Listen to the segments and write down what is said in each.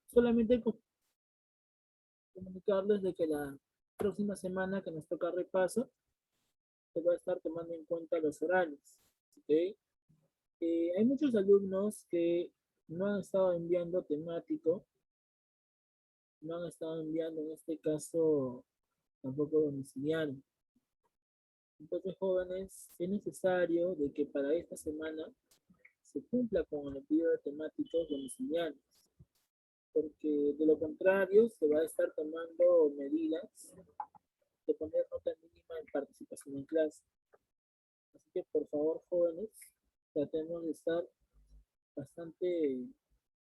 Solamente comunicarles de que la próxima semana que nos toca repaso, se va a estar tomando en cuenta los horarios. ¿Ok? Hay muchos alumnos que no han estado enviando temático, no han estado enviando en este caso tampoco domiciliario. Entonces, jóvenes, es necesario de que para esta semana se cumpla con el pedido de temáticos domiciliarios, porque de lo contrario se va a estar tomando medidas de poner nota mínima en participación en clase. Así que, por favor, jóvenes, tratemos de estar bastante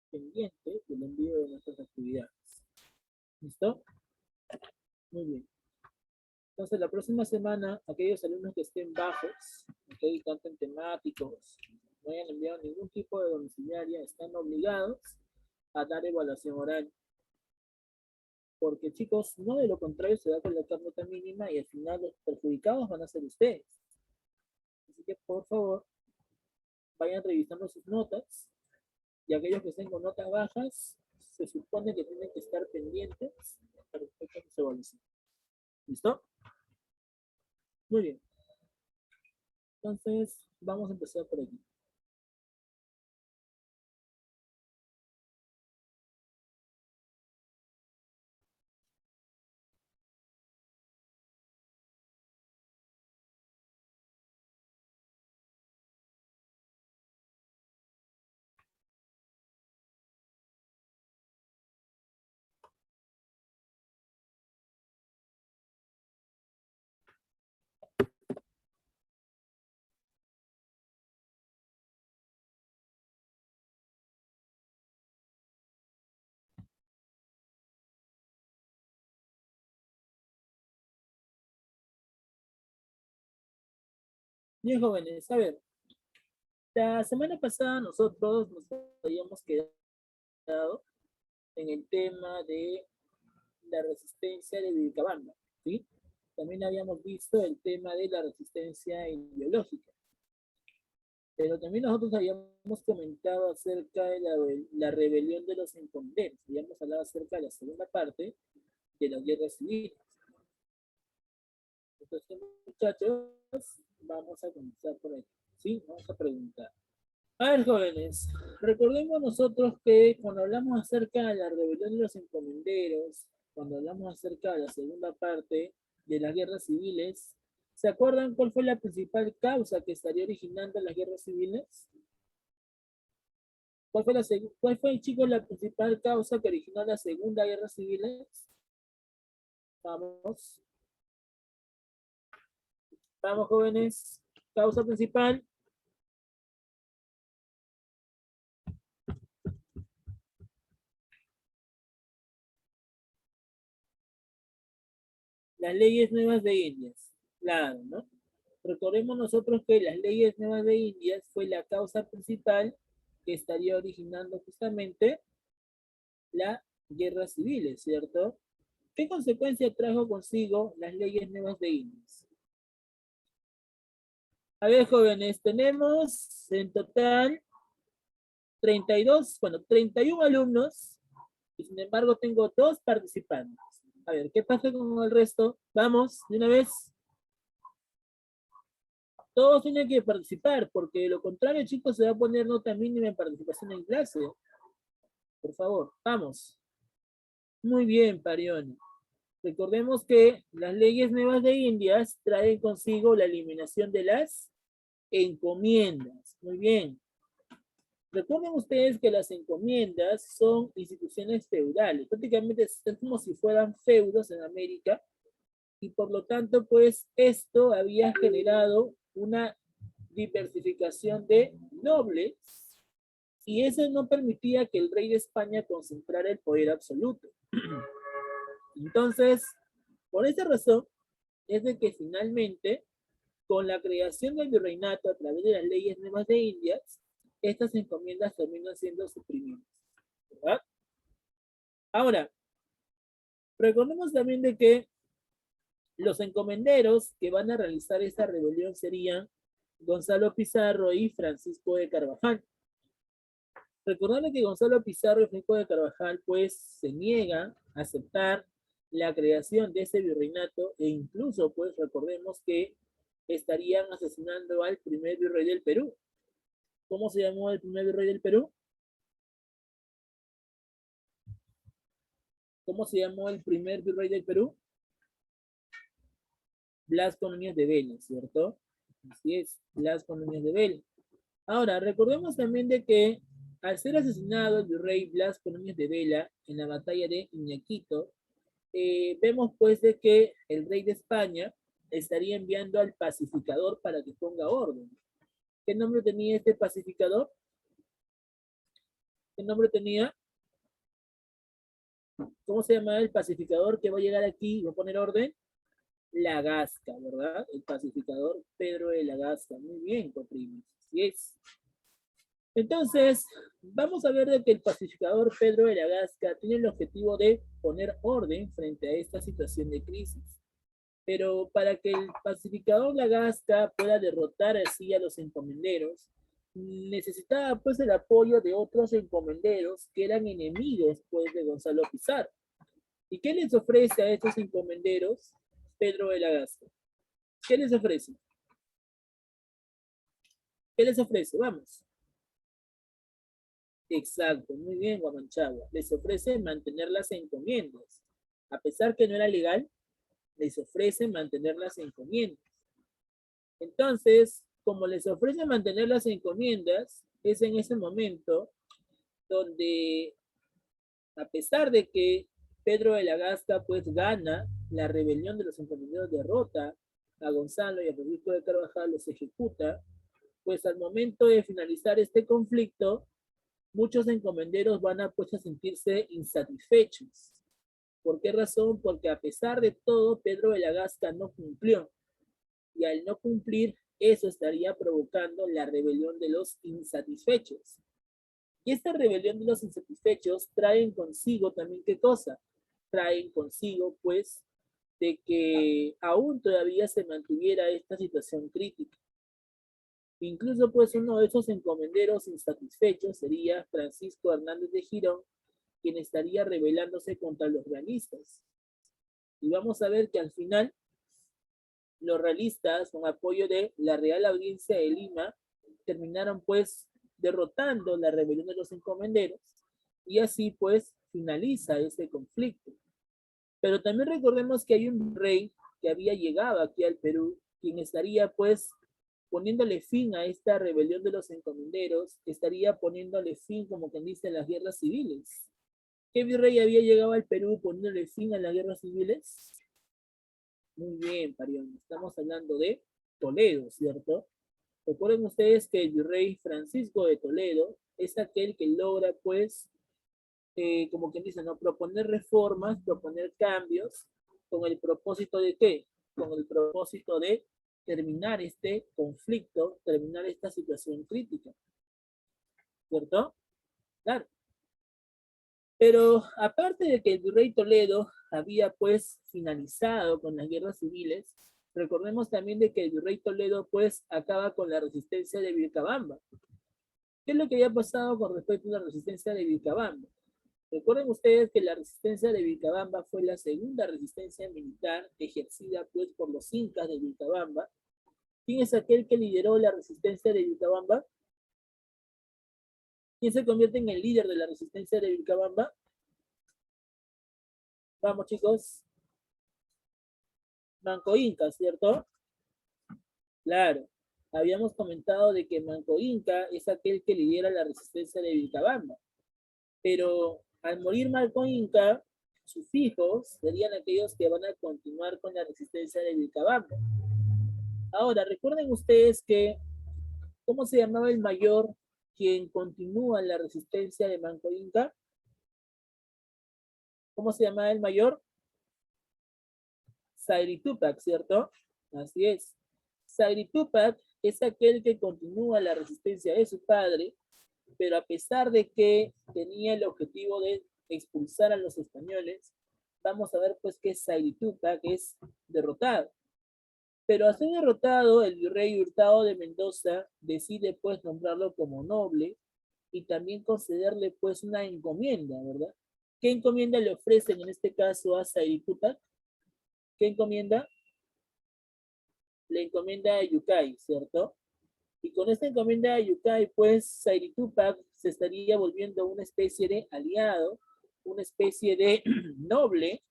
pendientes del envío de nuestras actividades. ¿Listo? Muy bien. Entonces, la próxima semana, aquellos alumnos que estén bajos, okay, tanto en temáticos, no hayan enviado ningún tipo de domiciliaria, están obligados a dar evaluación oral. Porque, chicos, no de lo contrario se va a colocar nota mínima y al final los perjudicados van a ser ustedes. Así que, por favor, vayan revisando sus notas y aquellos que estén con notas bajas, se supone que tienen que estar pendientes para respecto a su evaluación. ¿Listo? Muy bien. Entonces, vamos a empezar por aquí. Bien, jóvenes, a ver, la semana pasada nosotros nos habíamos quedado en el tema de la resistencia de Vilcabamba, ¿sí? También habíamos visto el tema de la resistencia biológica, pero también nosotros habíamos comentado acerca de la rebelión de los encomenderos, habíamos hablado acerca de la segunda parte de las guerras civiles. Entonces, muchachos, vamos a comenzar por aquí, ¿sí? Vamos a preguntar. A ver, jóvenes, recordemos nosotros que cuando hablamos acerca de la rebelión de los encomenderos, cuando hablamos acerca de la segunda parte de las guerras civiles, ¿se acuerdan cuál fue la principal causa que estaría originando las guerras civiles? ¿Cuál fue, chicos, la principal causa que originó la segunda guerra civil? Vamos, vamos, jóvenes. Causa principal. Las leyes nuevas de Indias. Claro, ¿no? Recordemos nosotros que las leyes nuevas de Indias fue la causa principal que estaría originando justamente la guerra civil, ¿cierto? ¿Qué consecuencia trajo consigo las leyes nuevas de Indias? A ver, jóvenes, tenemos en total 32, bueno, 31 alumnos, y sin embargo tengo 2 participantes. A ver, ¿qué pasa con el resto? Vamos, de una vez. Todos tienen que participar, porque de lo contrario, chicos, se va a poner nota mínima en participación en clase. Por favor, vamos. Muy bien, Parioni. Recordemos que las leyes nuevas de Indias traen consigo la eliminación de las encomiendas. Muy bien. Recuerden ustedes que las encomiendas son instituciones feudales. Prácticamente es como si fueran feudos en América y por lo tanto, pues esto había generado una diversificación de nobles y eso no permitía que el rey de España concentrara el poder absoluto. Entonces, por esa razón, es de que finalmente, con la creación del virreinato a través de las leyes nuevas de Indias, estas encomiendas terminan siendo suprimidas. ¿Verdad? Ahora, recordemos también de que los encomenderos que van a realizar esta rebelión serían Gonzalo Pizarro y Francisco de Carvajal. Recordarle que Gonzalo Pizarro y Francisco de Carvajal pues se niegan a aceptar la creación de ese virreinato e incluso pues recordemos que estarían asesinando al primer virrey del Perú. ¿Cómo se llamó el primer virrey del Perú? ¿Cómo se llamó el primer virrey del Perú? Blasco Núñez de Vela, ¿cierto? Así es, Blasco Núñez de Vela. Ahora, recordemos también de que al ser asesinado el virrey Blasco Núñez de Vela en la batalla de Iñaquito, vemos pues de que el rey de España estaría enviando al pacificador para que ponga orden. ¿Qué nombre tenía este pacificador? ¿Qué nombre tenía? ¿Cómo se llama el pacificador que va a llegar aquí y va a poner orden? La Gasca, ¿verdad? El pacificador Pedro de la Gasca. Muy bien, Coprimes. Así es. Entonces, vamos a ver de que el pacificador Pedro de la Gasca tiene el objetivo de poner orden frente a esta situación de crisis. Pero para que el pacificador La Gasca pueda derrotar así a los encomenderos, necesitaba pues el apoyo de otros encomenderos que eran enemigos pues de Gonzalo Pizarro. ¿Y qué les ofrece a estos encomenderos Pedro de la Gasca? ¿Qué les ofrece? ¿Qué les ofrece? Vamos. Exacto, muy bien, Guamanchagua. Les ofrece mantener las encomiendas. A pesar que no era legal, les ofrece mantener las encomiendas. Entonces, como les ofrece mantener las encomiendas, es en ese momento donde, a pesar de que Pedro de la Gasca pues gana la rebelión de los encomenderos, derrota a Gonzalo y a Francisco de Carvajal, los ejecuta, pues al momento de finalizar este conflicto, muchos encomenderos van a, pues, a sentirse insatisfechos. ¿Por qué razón? Porque a pesar de todo, Pedro de la Gasca no cumplió. Y al no cumplir, eso estaría provocando la rebelión de los insatisfechos. Y esta rebelión de los insatisfechos traen consigo también, ¿qué cosa? Traen consigo, pues, de que aún todavía se mantuviera esta situación crítica. Incluso, pues, uno de esos encomenderos insatisfechos sería Francisco Hernández de Girón, quien estaría rebelándose contra los realistas. Y vamos a ver que al final los realistas, con apoyo de la Real Audiencia de Lima, terminaron pues derrotando la rebelión de los encomenderos y así pues finaliza ese conflicto. Pero también recordemos que hay un rey que había llegado aquí al Perú, quien estaría pues poniéndole fin a esta rebelión de los encomenderos, estaría poniéndole fin, como quien dice, a las guerras civiles. ¿Qué virrey había llegado al Perú poniéndole fin a las guerras civiles? Muy bien, Parión. Estamos hablando de Toledo, ¿cierto? Recuerden ustedes que el virrey Francisco de Toledo es aquel que logra, pues, como quien dice, ¿no? Proponer reformas, proponer cambios, con el propósito de ¿qué? Con el propósito de terminar este conflicto, terminar esta situación crítica, ¿cierto? Claro. Pero aparte de que el virrey Toledo había pues finalizado con las guerras civiles, recordemos también de que el virrey Toledo pues acaba con la resistencia de Vilcabamba. ¿Qué es lo que había pasado con respecto a la resistencia de Vilcabamba? Recuerden ustedes que la resistencia de Vilcabamba fue la segunda resistencia militar ejercida pues por los incas de Vilcabamba. ¿Quién es aquel que lideró la resistencia de Vilcabamba? ¿Quién se convierte en el líder de la resistencia de Vilcabamba? Vamos, chicos. Manco Inca, ¿cierto? Claro. Habíamos comentado de que Manco Inca es aquel que lidera la resistencia de Vilcabamba. Pero al morir Manco Inca, sus hijos serían aquellos que van a continuar con la resistencia de Vilcabamba. Ahora, recuerden ustedes que, ¿cómo se llamaba el mayor quien continúa la resistencia de Manco Inca? ¿Cómo se llamaba el mayor? Sayri Tupac, ¿cierto? Así es. Sayri Tupac es aquel que continúa la resistencia de su padre, pero a pesar de que tenía el objetivo de expulsar a los españoles, vamos a ver pues que Sayri Tupac es derrotado. Pero al ser derrotado, el virrey Hurtado de Mendoza decide pues nombrarlo como noble y también concederle pues una encomienda, ¿verdad? ¿Qué encomienda le ofrecen en este caso a Said Tupac? ¿Qué encomienda? La encomienda de Yucay, ¿cierto? Y con esta encomienda de Yucay, pues Said Tupac se estaría volviendo una especie de aliado, una especie de noble,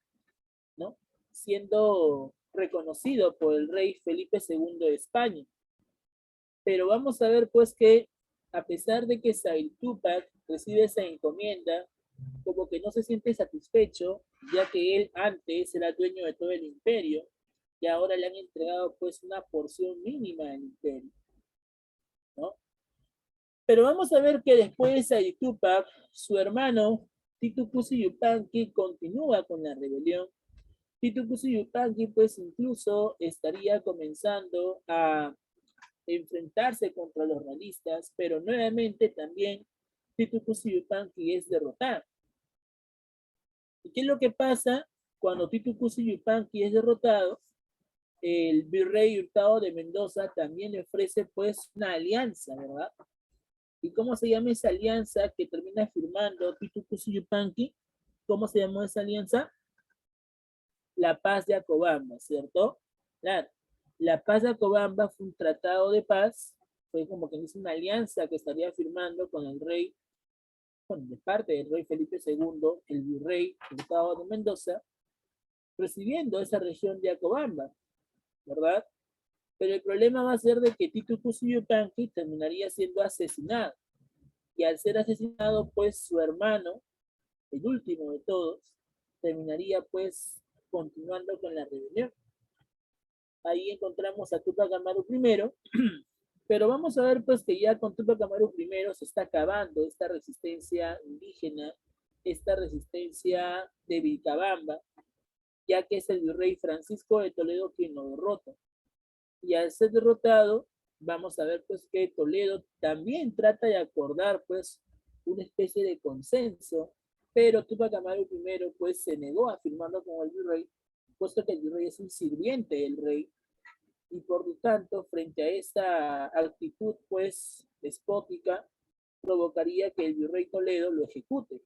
¿no? Siendo reconocido por el rey Felipe II de España. Pero vamos a ver pues que a pesar de que Said Tupac recibe esa encomienda, como que no se siente satisfecho, ya que él antes era dueño de todo el imperio y ahora le han entregado pues una porción mínima del imperio, ¿no? Pero vamos a ver que después de Said Tupac, su hermano Titu Cusi Yupanqui continúa con la rebelión. Titu Cusi Yupanqui pues incluso estaría comenzando a enfrentarse contra los realistas, pero nuevamente también Titu Cusi Yupanqui es derrotado. ¿Y qué es lo que pasa cuando Titu Cusi Yupanqui es derrotado? El virrey Hurtado de Mendoza también le ofrece pues una alianza, ¿verdad? ¿Y cómo se llama esa alianza que termina firmando Titu Cusi Yupanqui? ¿Cómo se llamó esa alianza? La Paz de Acobamba, ¿cierto? Claro. La Paz de Acobamba fue un tratado de paz, fue como que es una alianza que estaría firmando con el rey, bueno, de parte del rey Felipe II, el virrey Hurtado de Mendoza, recibiendo esa región de Acobamba, ¿verdad? Pero el problema va a ser de que Titu Cusi Yupanqui terminaría siendo asesinado. Y al ser asesinado, pues su hermano, el último de todos, terminaría pues continuando con la rebelión. Ahí encontramos a Tupac Amaru I, pero vamos a ver pues que ya con Tupac Amaru I se está acabando esta resistencia indígena, esta resistencia de Vilcabamba, ya que es el virrey Francisco de Toledo quien lo derrota. Y al ser derrotado, vamos a ver pues que Toledo también trata de acordar pues una especie de consenso, pero Tupac Amaru I pues se negó a firmarlo con el virrey, puesto que el virrey es un sirviente del rey, y por lo tanto, frente a esta actitud pues despótica, provocaría que el virrey Toledo lo ejecute.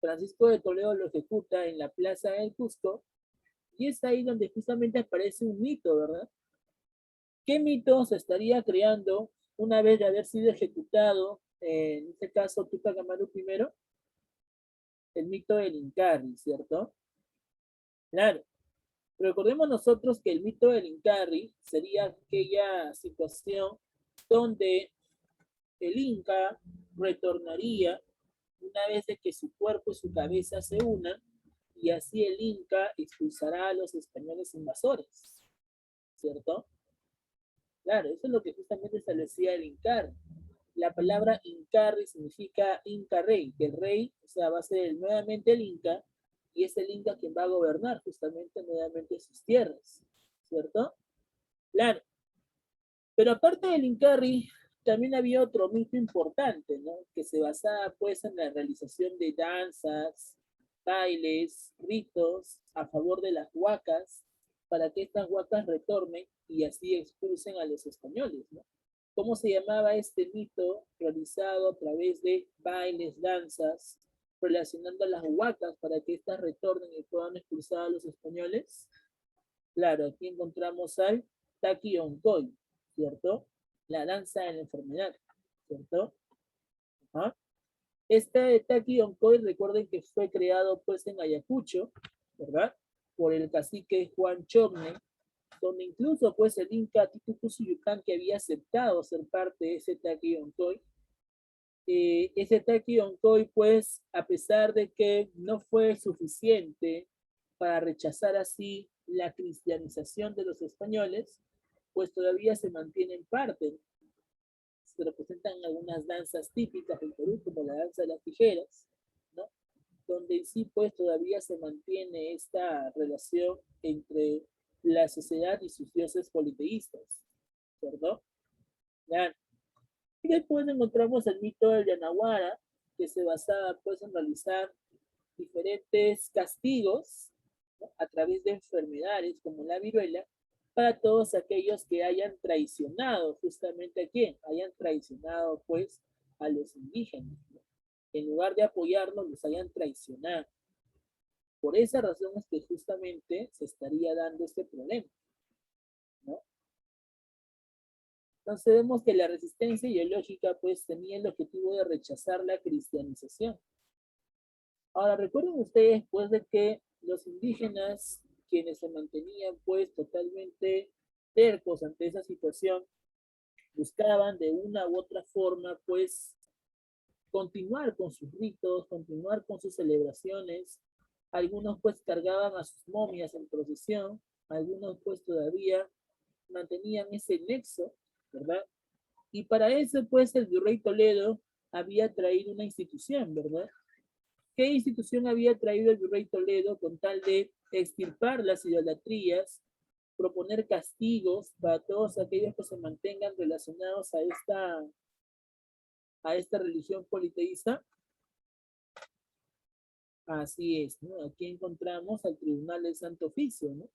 Francisco de Toledo lo ejecuta en la plaza del Cusco, y es ahí donde justamente aparece un mito, ¿verdad? ¿Qué mito se estaría creando una vez de haber sido ejecutado, en este caso Tupac Amaru I? El mito del Incarri, ¿cierto? Claro. Recordemos nosotros que el mito del Incarri sería aquella situación donde el Inca retornaría una vez de que su cuerpo y su cabeza se unan, y así el Inca expulsará a los españoles invasores, ¿cierto? Claro, eso es lo que justamente establecía el Incarri. La palabra Incarri significa Inca rey, que el rey, o sea, va a ser nuevamente el Inca, y es el Inca quien va a gobernar justamente nuevamente sus tierras, ¿cierto? Claro. Pero aparte del Incarri, también había otro mito importante, ¿no? Que se basaba pues en la realización de danzas, bailes, ritos a favor de las huacas, para que estas huacas retornen y así expulsen a los españoles, ¿no? ¿Cómo se llamaba este mito realizado a través de bailes, danzas, relacionando a las huacas para que éstas retornen y puedan expulsar a los españoles? Claro, aquí encontramos al Taki Onkoy, ¿cierto? La danza de la enfermedad, ¿cierto? ¿Ah? Este Taki Onkoy, recuerden que fue creado pues en Ayacucho, ¿verdad? Por el cacique Juan Chorne, donde incluso pues el Inca Titu Cusi Yupanqui que había aceptado ser parte de ese Taki Onkoy. Ese Taki Onkoy pues, a pesar de que no fue suficiente para rechazar así la cristianización de los españoles, pues todavía se mantiene en parte. Se representan algunas danzas típicas del Perú, como la danza de las tijeras, ¿no? Donde en sí pues todavía se mantiene esta relación entre la sociedad y sus dioses politeístas, ¿cierto? Ya. Y después encontramos el mito del Yanaguara, que se basaba pues en realizar diferentes castigos, ¿no? A través de enfermedades como la viruela, para todos aquellos que hayan traicionado justamente a quién, hayan traicionado pues a los indígenas, ¿no? En lugar de apoyarlos, los hayan traicionado. Por esa razón es que justamente se estaría dando este problema, ¿no? Entonces vemos que la resistencia ideológica pues tenía el objetivo de rechazar la cristianización. Ahora recuerden ustedes pues de que los indígenas, quienes se mantenían pues totalmente tercos ante esa situación, buscaban de una u otra forma pues continuar con sus ritos, continuar con sus celebraciones. Algunos pues cargaban a sus momias en procesión, algunos pues todavía mantenían ese nexo, ¿verdad? Y para eso pues el virrey Toledo había traído una institución, ¿verdad? ¿Qué institución había traído el virrey Toledo con tal de extirpar las idolatrías, proponer castigos para todos aquellos que se mantengan relacionados a esta religión politeísta? Así es, ¿no? Aquí encontramos al Tribunal del Santo Oficio, ¿no?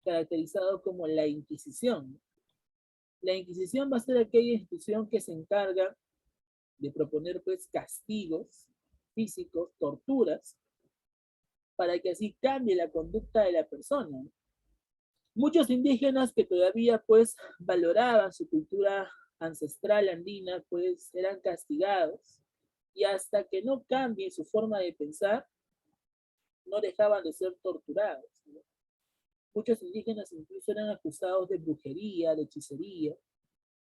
Caracterizado como la Inquisición, ¿no? La Inquisición va a ser aquella institución que se encarga de proponer pues castigos físicos, torturas, para que así cambie la conducta de la persona, ¿no? Muchos indígenas que todavía pues valoraban su cultura ancestral andina pues eran castigados y hasta que no cambie su forma de pensar no dejaban de ser torturados, ¿no? Muchos indígenas incluso eran acusados de brujería, de hechicería,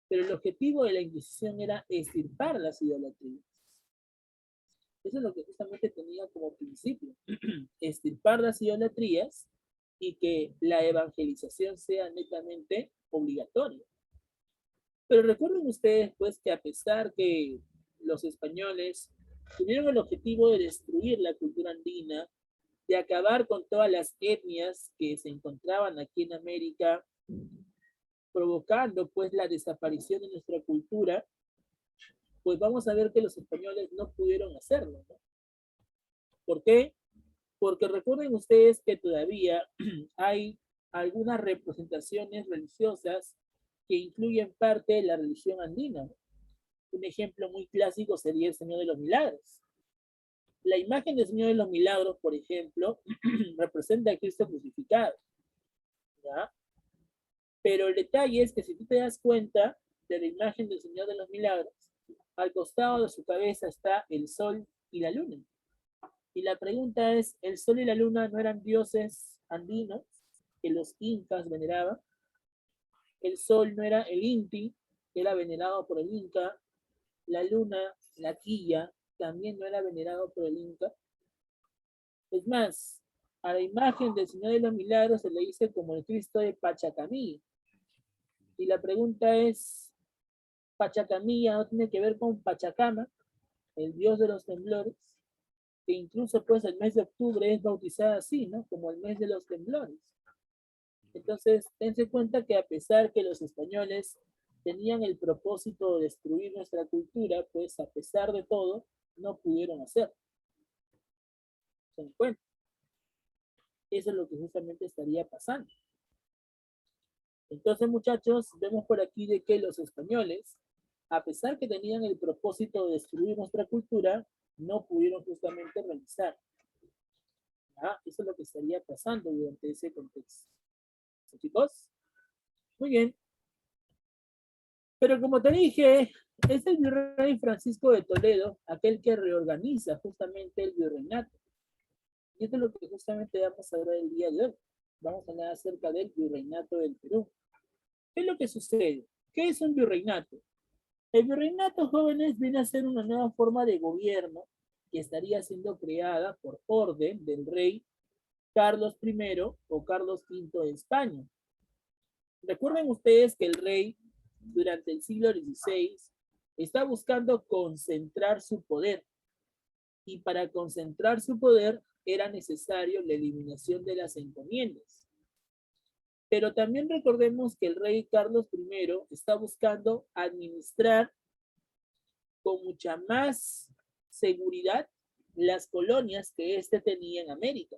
pero el objetivo de la Inquisición era extirpar las idolatrías. Eso es lo que justamente tenía como principio, extirpar las idolatrías y que la evangelización sea netamente obligatoria. Pero recuerden ustedes, pues, que a pesar que los españoles tuvieron el objetivo de destruir la cultura andina, de acabar con todas las etnias que se encontraban aquí en América, provocando pues la desaparición de nuestra cultura, pues vamos a ver que los españoles no pudieron hacerlo, ¿no? ¿Por qué? Porque recuerden ustedes que todavía hay algunas representaciones religiosas que incluyen parte de la religión andina, ¿no? Un ejemplo muy clásico sería el Señor de los Milagros. La imagen del Señor de los Milagros, por ejemplo, representa a Cristo crucificado, ¿ya? Pero el detalle es que si tú te das cuenta de la imagen del Señor de los Milagros, al costado de su cabeza está el sol y la luna. Y la pregunta es, ¿el sol y la luna no eran dioses andinos que los incas veneraban? El sol no era el Inti, que era venerado por el Inca. La luna, la quilla, también no era venerado por el Inca. Es más, a la imagen del Señor de los Milagros se le dice como el Cristo de Pachacamí. Y la pregunta es, Pachacamilla no tiene que ver con Pachacama, el dios de los temblores, que incluso pues el mes de octubre es bautizado así, ¿no? Como el mes de los temblores. Entonces, tense cuenta que a pesar que los españoles tenían el propósito de destruir nuestra cultura, pues a pesar de todo, no pudieron hacerlo. ¿Se dan cuenta? Eso es lo que justamente estaría pasando. Entonces, muchachos, vemos por aquí de que los españoles, a pesar que tenían el propósito de destruir nuestra cultura, no pudieron justamente realizar. ¿Ah? Eso es lo que estaría pasando durante ese contexto. ¿Sí, chicos? Muy bien. Pero como te dije, es el virrey Francisco de Toledo aquel que reorganiza justamente el virreinato. Y esto es lo que justamente vamos a hablar el día de hoy. Vamos a hablar acerca del virreinato del Perú. ¿Qué es lo que sucede? ¿Qué es un virreinato? El virreinato, jóvenes, viene a ser una nueva forma de gobierno que estaría siendo creada por orden del rey Carlos I o Carlos V de España. Recuerden ustedes que el rey, durante el siglo XVI, está buscando concentrar su poder. Y para concentrar su poder era necesario la eliminación de las encomiendas. Pero también recordemos que el rey Carlos I está buscando administrar con mucha más seguridad las colonias que éste tenía en América.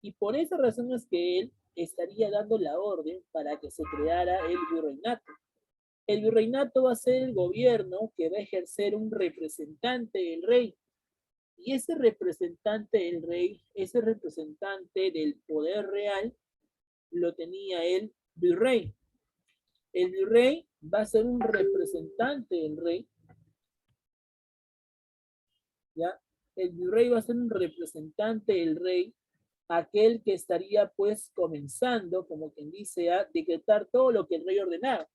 Y por esa razón es que él estaría dando la orden para que se creara el virreinato. El virreinato va a ser el gobierno que va a ejercer un representante del rey. Y ese representante del rey, ese representante del poder real, lo tenía el virrey. El virrey va a ser un representante del rey, ¿ya? El virrey va a ser un representante del rey, aquel que estaría pues comenzando, como quien dice, a decretar todo lo que el rey ordenaba.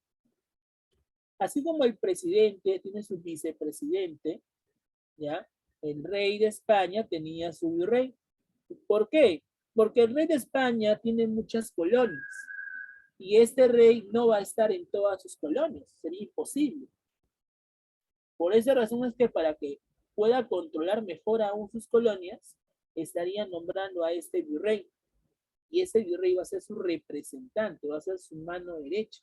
Así como el presidente tiene su vicepresidente, ¿ya? El rey de España tenía su virrey. ¿Por qué? Porque el rey de España tiene muchas colonias y este rey no va a estar en todas sus colonias, sería imposible. Por esa razón es que para que pueda controlar mejor aún sus colonias, estaría nombrando a este virrey. Y ese virrey va a ser su representante, va a ser su mano derecha.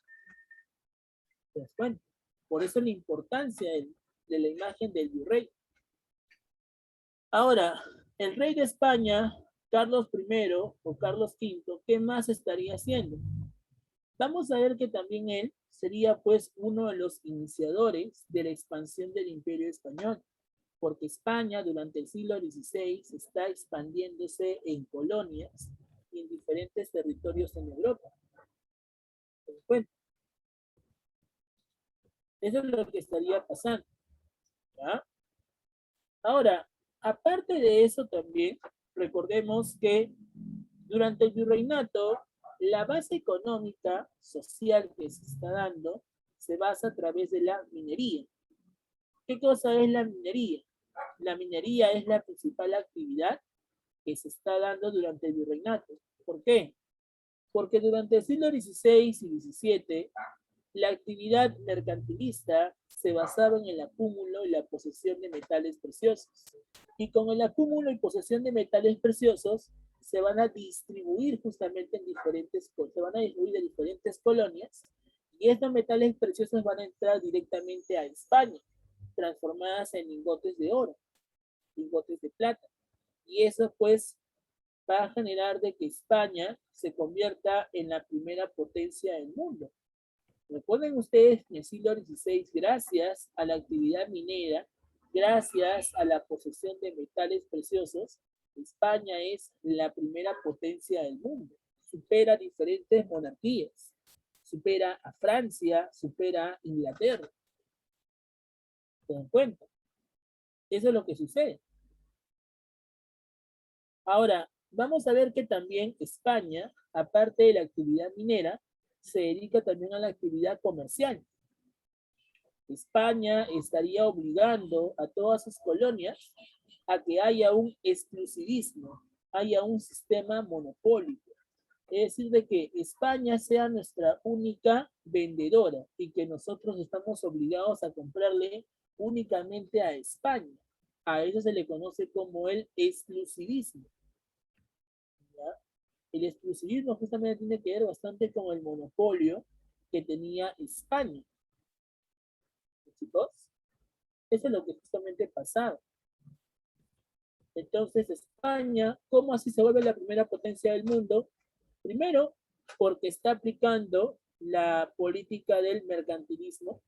¿Te das cuenta? Por eso la importancia de la imagen del virrey. Ahora, el rey de España, Carlos I o Carlos V, ¿qué más estaría haciendo? Vamos a ver que también él sería pues uno de los iniciadores de la expansión del Imperio Español, porque España durante el siglo XVI está expandiéndose en colonias y en diferentes territorios en Europa. Bueno, eso es lo que estaría pasando, ¿ya? Ahora, aparte de eso también, recordemos que durante el virreinato, la base económica, social que se está dando, se basa a través de la minería. ¿Qué cosa es la minería? La minería es la principal actividad que se está dando durante el virreinato. ¿Por qué? Porque durante el siglo XVI y XVII, la actividad mercantilista se basaba en el acúmulo y la posesión de metales preciosos. Y con el acúmulo y posesión de metales preciosos, se van a distribuir justamente en diferentes colonias, y estos metales preciosos van a entrar directamente a España, transformadas en lingotes de oro, lingotes de plata. Y eso pues va a generar de que España se convierta en la primera potencia del mundo. Recuerden ustedes que en el siglo XVI, gracias a la actividad minera, gracias a la posesión de metales preciosos, España es la primera potencia del mundo. Supera diferentes monarquías. Supera a Francia, supera a Inglaterra. ¿Se dan cuenta? Eso es lo que sucede. Ahora, vamos a ver que también España, aparte de la actividad minera, se dedica también a la actividad comercial. España estaría obligando a todas sus colonias a que haya un exclusivismo, haya un sistema monopólico. Es decir, de que España sea nuestra única vendedora y que nosotros estamos obligados a comprarle únicamente a España. A eso se le conoce como el exclusivismo. ¿Ya? El exclusivismo justamente tiene que ver bastante con el monopolio que tenía España. Chicos, eso es lo que justamente pasaba. Entonces, España, ¿cómo así se vuelve la primera potencia del mundo? Primero, porque está aplicando la política del mercantilismo,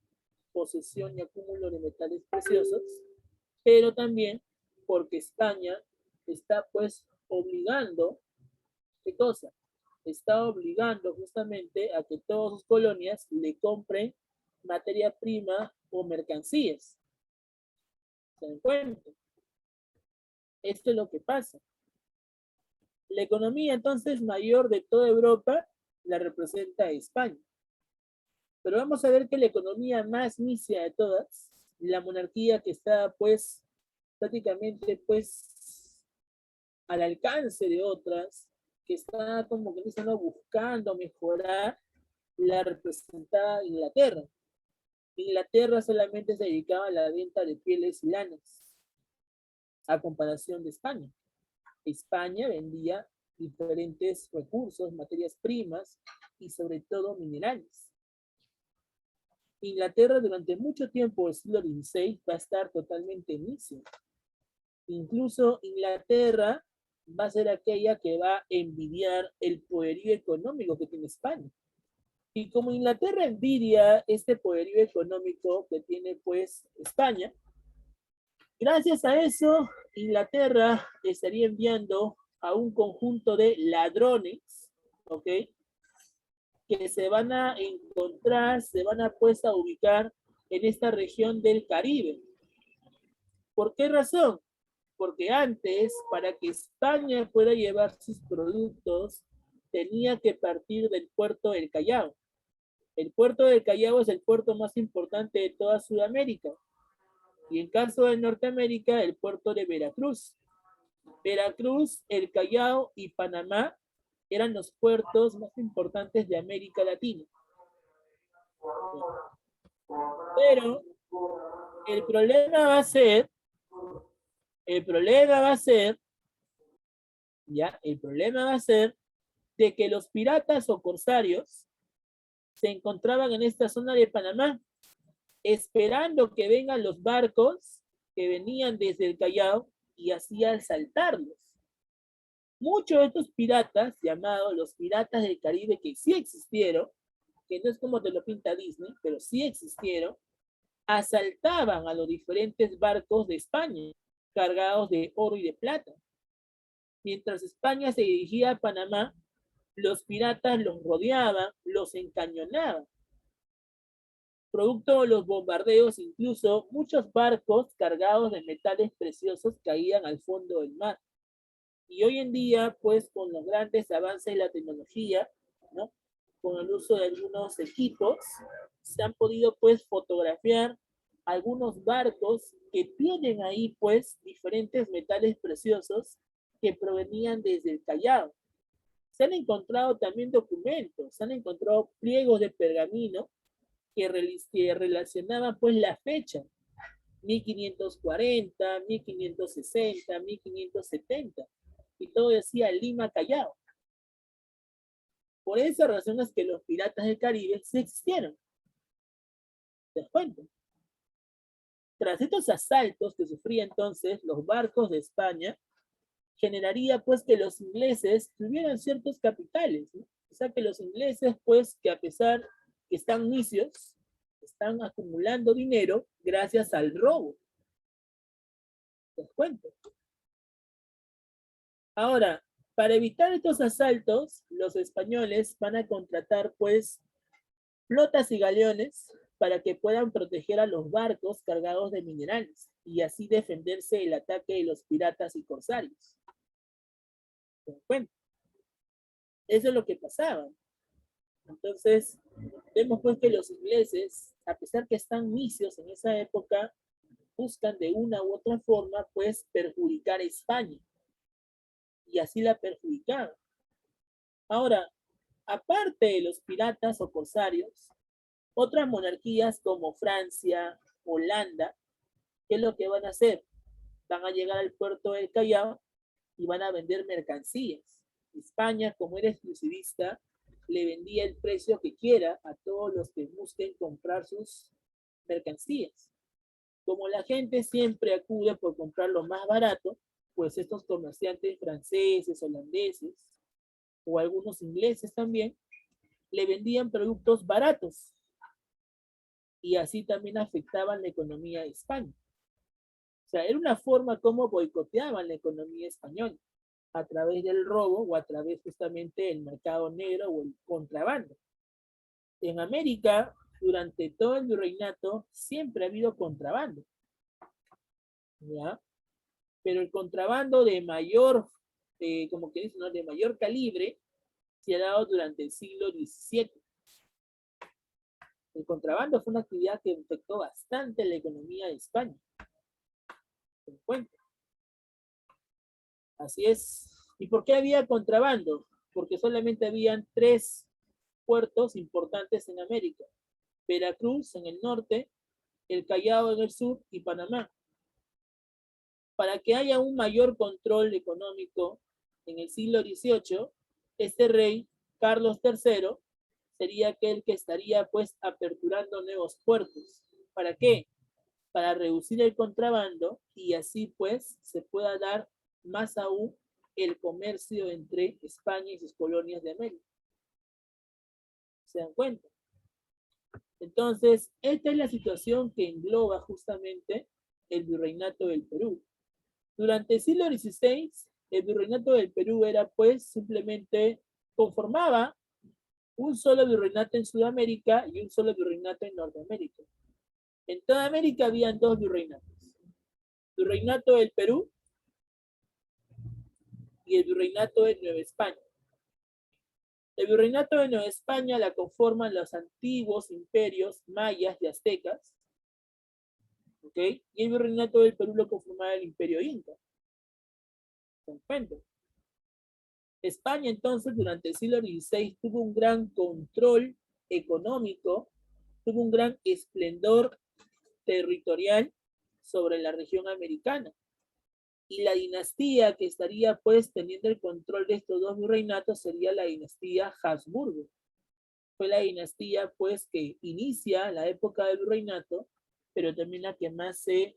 posesión y acúmulo de metales preciosos, pero también porque España está pues obligando, ¿qué cosa? Está obligando justamente a que todas sus colonias le compren materia prima o mercancías. ¿Se dan cuenta? Esto es lo que pasa. La economía entonces mayor de toda Europa la representa España. Pero vamos a ver que la economía más misia de todas, la monarquía que está pues prácticamente pues al alcance de otras, que está como que dicen, ¿no? Buscando mejorar, la representaba Inglaterra. Inglaterra solamente se dedicaba a la venta de pieles y lanas, a comparación de España. España vendía diferentes recursos, materias primas y sobre todo minerales. Inglaterra durante mucho tiempo, el siglo XVI, va a estar totalmente inicio. Incluso Inglaterra va a ser aquella que va a envidiar el poderío económico que tiene España. Y como Inglaterra envidia este poderío económico que tiene pues España, gracias a eso Inglaterra estaría enviando a un conjunto de ladrones, ¿ok? Que se van a encontrar, se van a pues a ubicar en esta región del Caribe. ¿Por qué razón? Porque antes, para que España pueda llevar sus productos, tenía que partir del puerto del Callao. El puerto del Callao es el puerto más importante de toda Sudamérica. Y en caso de Norteamérica, el puerto de Veracruz. Veracruz, el Callao y Panamá eran los puertos más importantes de América Latina. Pero el problema va a ser, el problema va a ser, ya, el problema va a ser de que los piratas o corsarios se encontraban en esta zona de Panamá, esperando que vengan los barcos que venían desde el Callao y así asaltarlos. Muchos de estos piratas, llamados los piratas del Caribe, que sí existieron, que no es como te lo pinta Disney, pero sí existieron, asaltaban a los diferentes barcos de España, cargados de oro y de plata. Mientras España se dirigía a Panamá, los piratas los rodeaban, los encañonaban. Producto de los bombardeos, incluso muchos barcos cargados de metales preciosos caían al fondo del mar. Y hoy en día, pues con los grandes avances de la tecnología, ¿no? Con el uso de algunos equipos, se han podido pues fotografiar algunos barcos que tienen ahí pues diferentes metales preciosos que provenían desde el Callao. Se han encontrado también documentos, se han encontrado pliegos de pergamino que relacionaban pues la fecha, 1540, 1560, 1570, y todo decía Lima Callao. Por esa razón es que los piratas del Caribe sí existieron. ¿Te das cuenta? Tras estos asaltos que sufría entonces los barcos de España, generaría pues que los ingleses tuvieran ciertos capitales, ¿no? O sea que los ingleses pues que a pesar que están nicios, están acumulando dinero gracias al robo. ¿Te das cuenta? Ahora, para evitar estos asaltos, los españoles van a contratar pues flotas y galeones para que puedan proteger a los barcos cargados de minerales y así defenderse del ataque de los piratas y corsarios. Bueno, eso es lo que pasaba. Entonces, vemos pues que los ingleses, a pesar que están nicios en esa época, buscan de una u otra forma pues perjudicar a España y así la perjudicaban. Ahora, aparte de los piratas o corsarios, otras monarquías como Francia, Holanda, ¿qué es lo que van a hacer? Van a llegar al puerto del Callao y van a vender mercancías. España, como era exclusivista, le vendía el precio que quiera a todos los que busquen comprar sus mercancías. Como la gente siempre acude por comprar lo más barato, pues estos comerciantes franceses, holandeses o algunos ingleses también, le vendían productos baratos y así también afectaban la economía de España. O sea, era una forma como boicoteaban la economía española a través del robo o a través justamente del mercado negro o el contrabando. En América, durante todo el virreinato, siempre ha habido contrabando, ¿ya? Pero el contrabando de mayor, como que dice, ¿no? De mayor calibre, se ha dado durante el siglo XVII. El contrabando fue una actividad que afectó bastante la economía de España. ¿Se cuenta? Así es. ¿Y por qué había contrabando? Porque solamente habían 3 puertos importantes en América. Veracruz en el norte, el Callao en el sur y Panamá. Para que haya un mayor control económico en el siglo XVIII, este rey, Carlos III, sería aquel que estaría pues aperturando nuevos puertos. ¿Para qué? Para reducir el contrabando y así pues se pueda dar más aún el comercio entre España y sus colonias de América. ¿Se dan cuenta? Entonces, esta es la situación que engloba justamente el virreinato del Perú. Durante el siglo XVI, el virreinato del Perú era pues simplemente conformaba un solo virreinato en Sudamérica y un solo virreinato en Norteamérica. En toda América habían dos virreinatos. Virreinato del Perú y el virreinato de Nueva España. El virreinato de Nueva España la conforman los antiguos imperios mayas y aztecas, ¿ok? Y el virreinato del Perú lo conformaba el imperio inca. ¿Se encuentran? España entonces durante el siglo XVI tuvo un gran control económico, tuvo un gran esplendor territorial sobre la región americana. Y la dinastía que estaría pues teniendo el control de estos dos virreinatos sería la dinastía Habsburgo. Fue la dinastía pues que inicia la época del virreinato, pero también la que más se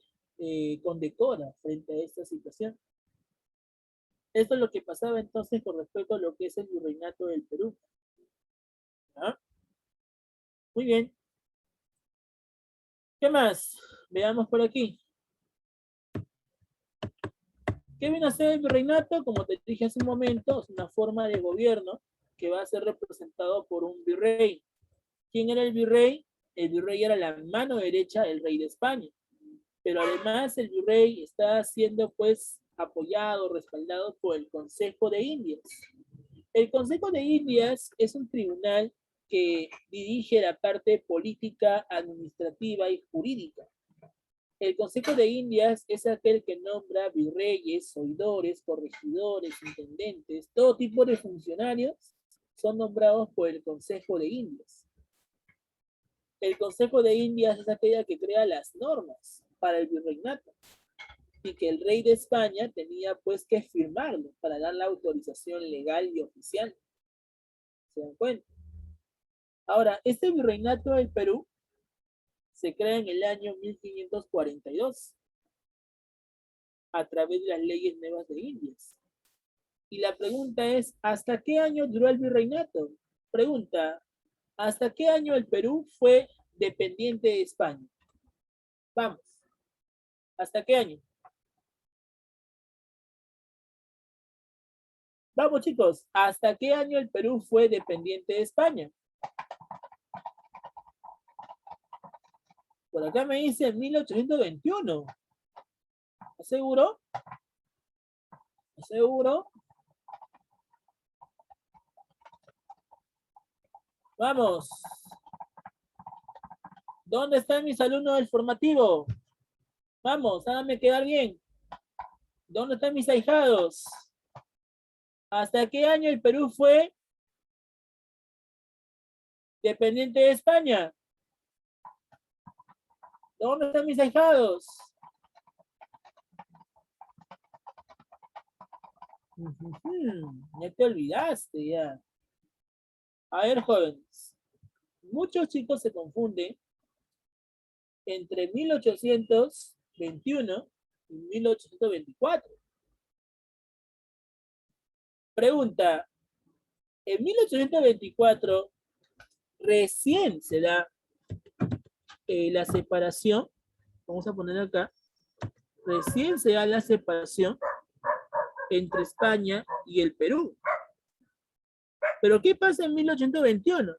condecora frente a esta situación. Esto es lo que pasaba entonces con respecto a lo que es el virreinato del Perú. ¿Ah? Muy bien. ¿Qué más? Veamos por aquí. ¿Qué viene a ser el virreinato? Como te dije hace un momento, es una forma de gobierno que va a ser representado por un virrey. ¿Quién era el virrey? El virrey era la mano derecha del rey de España. Pero además el virrey está siendo pues apoyado, respaldado por el Consejo de Indias. El Consejo de Indias es un tribunal que dirige la parte política, administrativa y jurídica. El Consejo de Indias es aquel que nombra virreyes, oidores, corregidores, intendentes, todo tipo de funcionarios son nombrados por el Consejo de Indias. El Consejo de Indias es aquella que crea las normas para el virreinato y que el rey de España tenía pues que firmarlo para dar la autorización legal y oficial. ¿Se dan cuenta? Ahora, este virreinato del Perú se crea en el año 1542 a través de las leyes nuevas de Indias. Y la pregunta es, ¿hasta qué año duró el virreinato? Pregunta, ¿hasta qué año el Perú fue dependiente de España? Vamos, ¿hasta qué año? Vamos chicos, ¿hasta qué año el Perú fue dependiente de España? Por acá me dice 1821. ¿Estás seguro? ¿Estás seguro? Vamos. ¿Dónde están mis alumnos del formativo? Vamos, háganme quedar bien. ¿Dónde están mis ahijados? ¿Hasta qué año el Perú fue dependiente de España? ¿Dónde están mis ahijados? Ya te olvidaste, ya. A ver, jóvenes. Muchos chicos se confunden entre 1821 y 1824. Pregunta, en 1824 recién se da la separación, vamos a poner acá, recién se da la separación entre España y el Perú. Pero ¿qué pasa en 1821?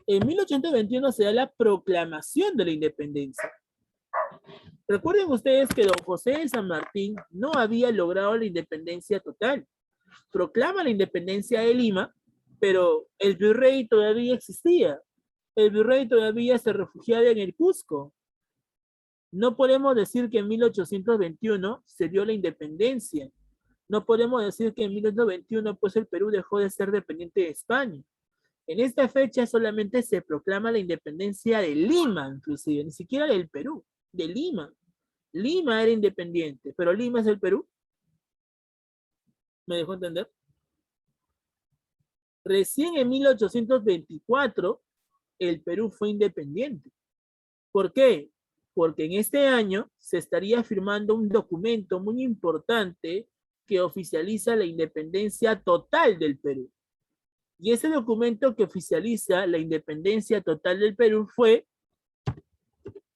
En 1821 se da la proclamación de la independencia. Recuerden ustedes que don José de San Martín no había logrado la independencia total. Proclama la independencia de Lima, pero el virrey todavía existía. El virrey todavía se refugiaba en el Cusco. No podemos decir que en 1821 se dio la independencia. No podemos decir que en 1821 pues el Perú dejó de ser dependiente de España. En esta fecha solamente se proclama la independencia de Lima, inclusive, ni siquiera del Perú, de Lima. Lima era independiente, pero Lima es el Perú. ¿Me dejó entender? Recién en 1824 el Perú fue independiente. ¿Por qué? Porque en este año se estaría firmando un documento muy importante que oficializa la independencia total del Perú. Y ese documento que oficializa la independencia total del Perú fue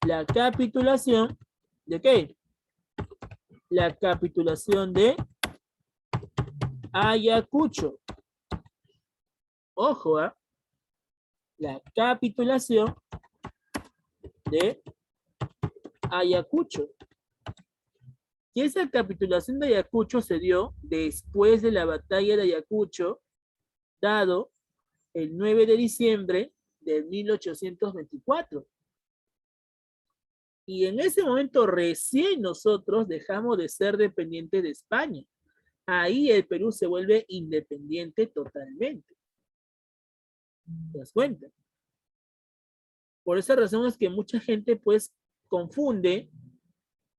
la capitulación ¿de qué? La capitulación de Ayacucho. Ojo, ¿eh? La capitulación de Ayacucho. Y esa capitulación de Ayacucho se dio después de la batalla de Ayacucho, dado el 9 de diciembre de 1824. Y en ese momento recién nosotros dejamos de ser dependientes de España. Ahí el Perú se vuelve independiente totalmente. ¿Te das cuenta? Por esa razón es que mucha gente pues confunde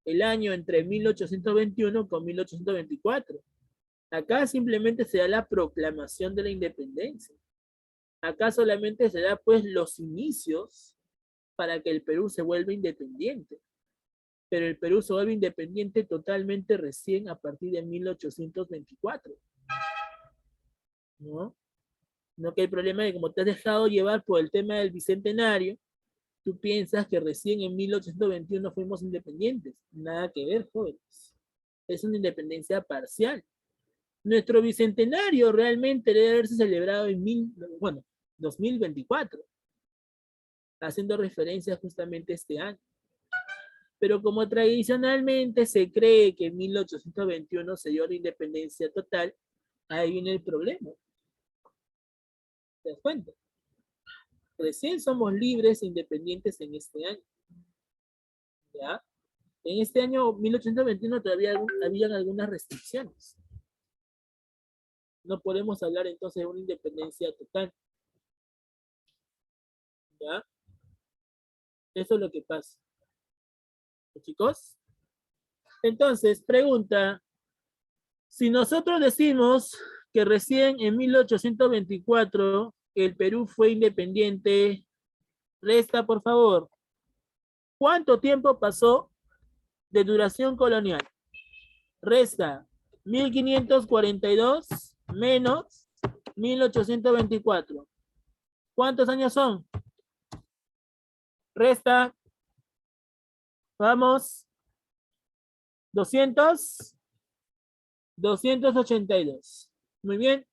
el año entre 1821 con 1824. Acá simplemente se da la proclamación de la independencia. Acá solamente se da pues los inicios para que el Perú se vuelva independiente. Pero el Perú se vuelve independiente totalmente recién a partir de 1824. ¿No? No que hay problema de como te has dejado llevar por el tema del bicentenario, tú piensas que recién en 1821 fuimos independientes. Nada que ver, jóvenes. Es una independencia parcial. Nuestro bicentenario realmente debe haberse celebrado en 2024, haciendo referencia justamente a este año. Pero como tradicionalmente se cree que en 1821 se dio la independencia total, ahí viene el problema. ¿Te das cuenta? Recién somos libres e independientes en este año. ¿Ya? En este año 1821 todavía habían algunas restricciones. No podemos hablar entonces de una independencia total. ¿Ya? Eso es lo que pasa. Chicos. Entonces, pregunta, si nosotros decimos que recién en 1824 el Perú fue independiente, resta, por favor, ¿cuánto tiempo pasó de duración colonial? Resta 1542 menos 1824. ¿Cuántos años son? Resta, vamos, 282. Muy bien.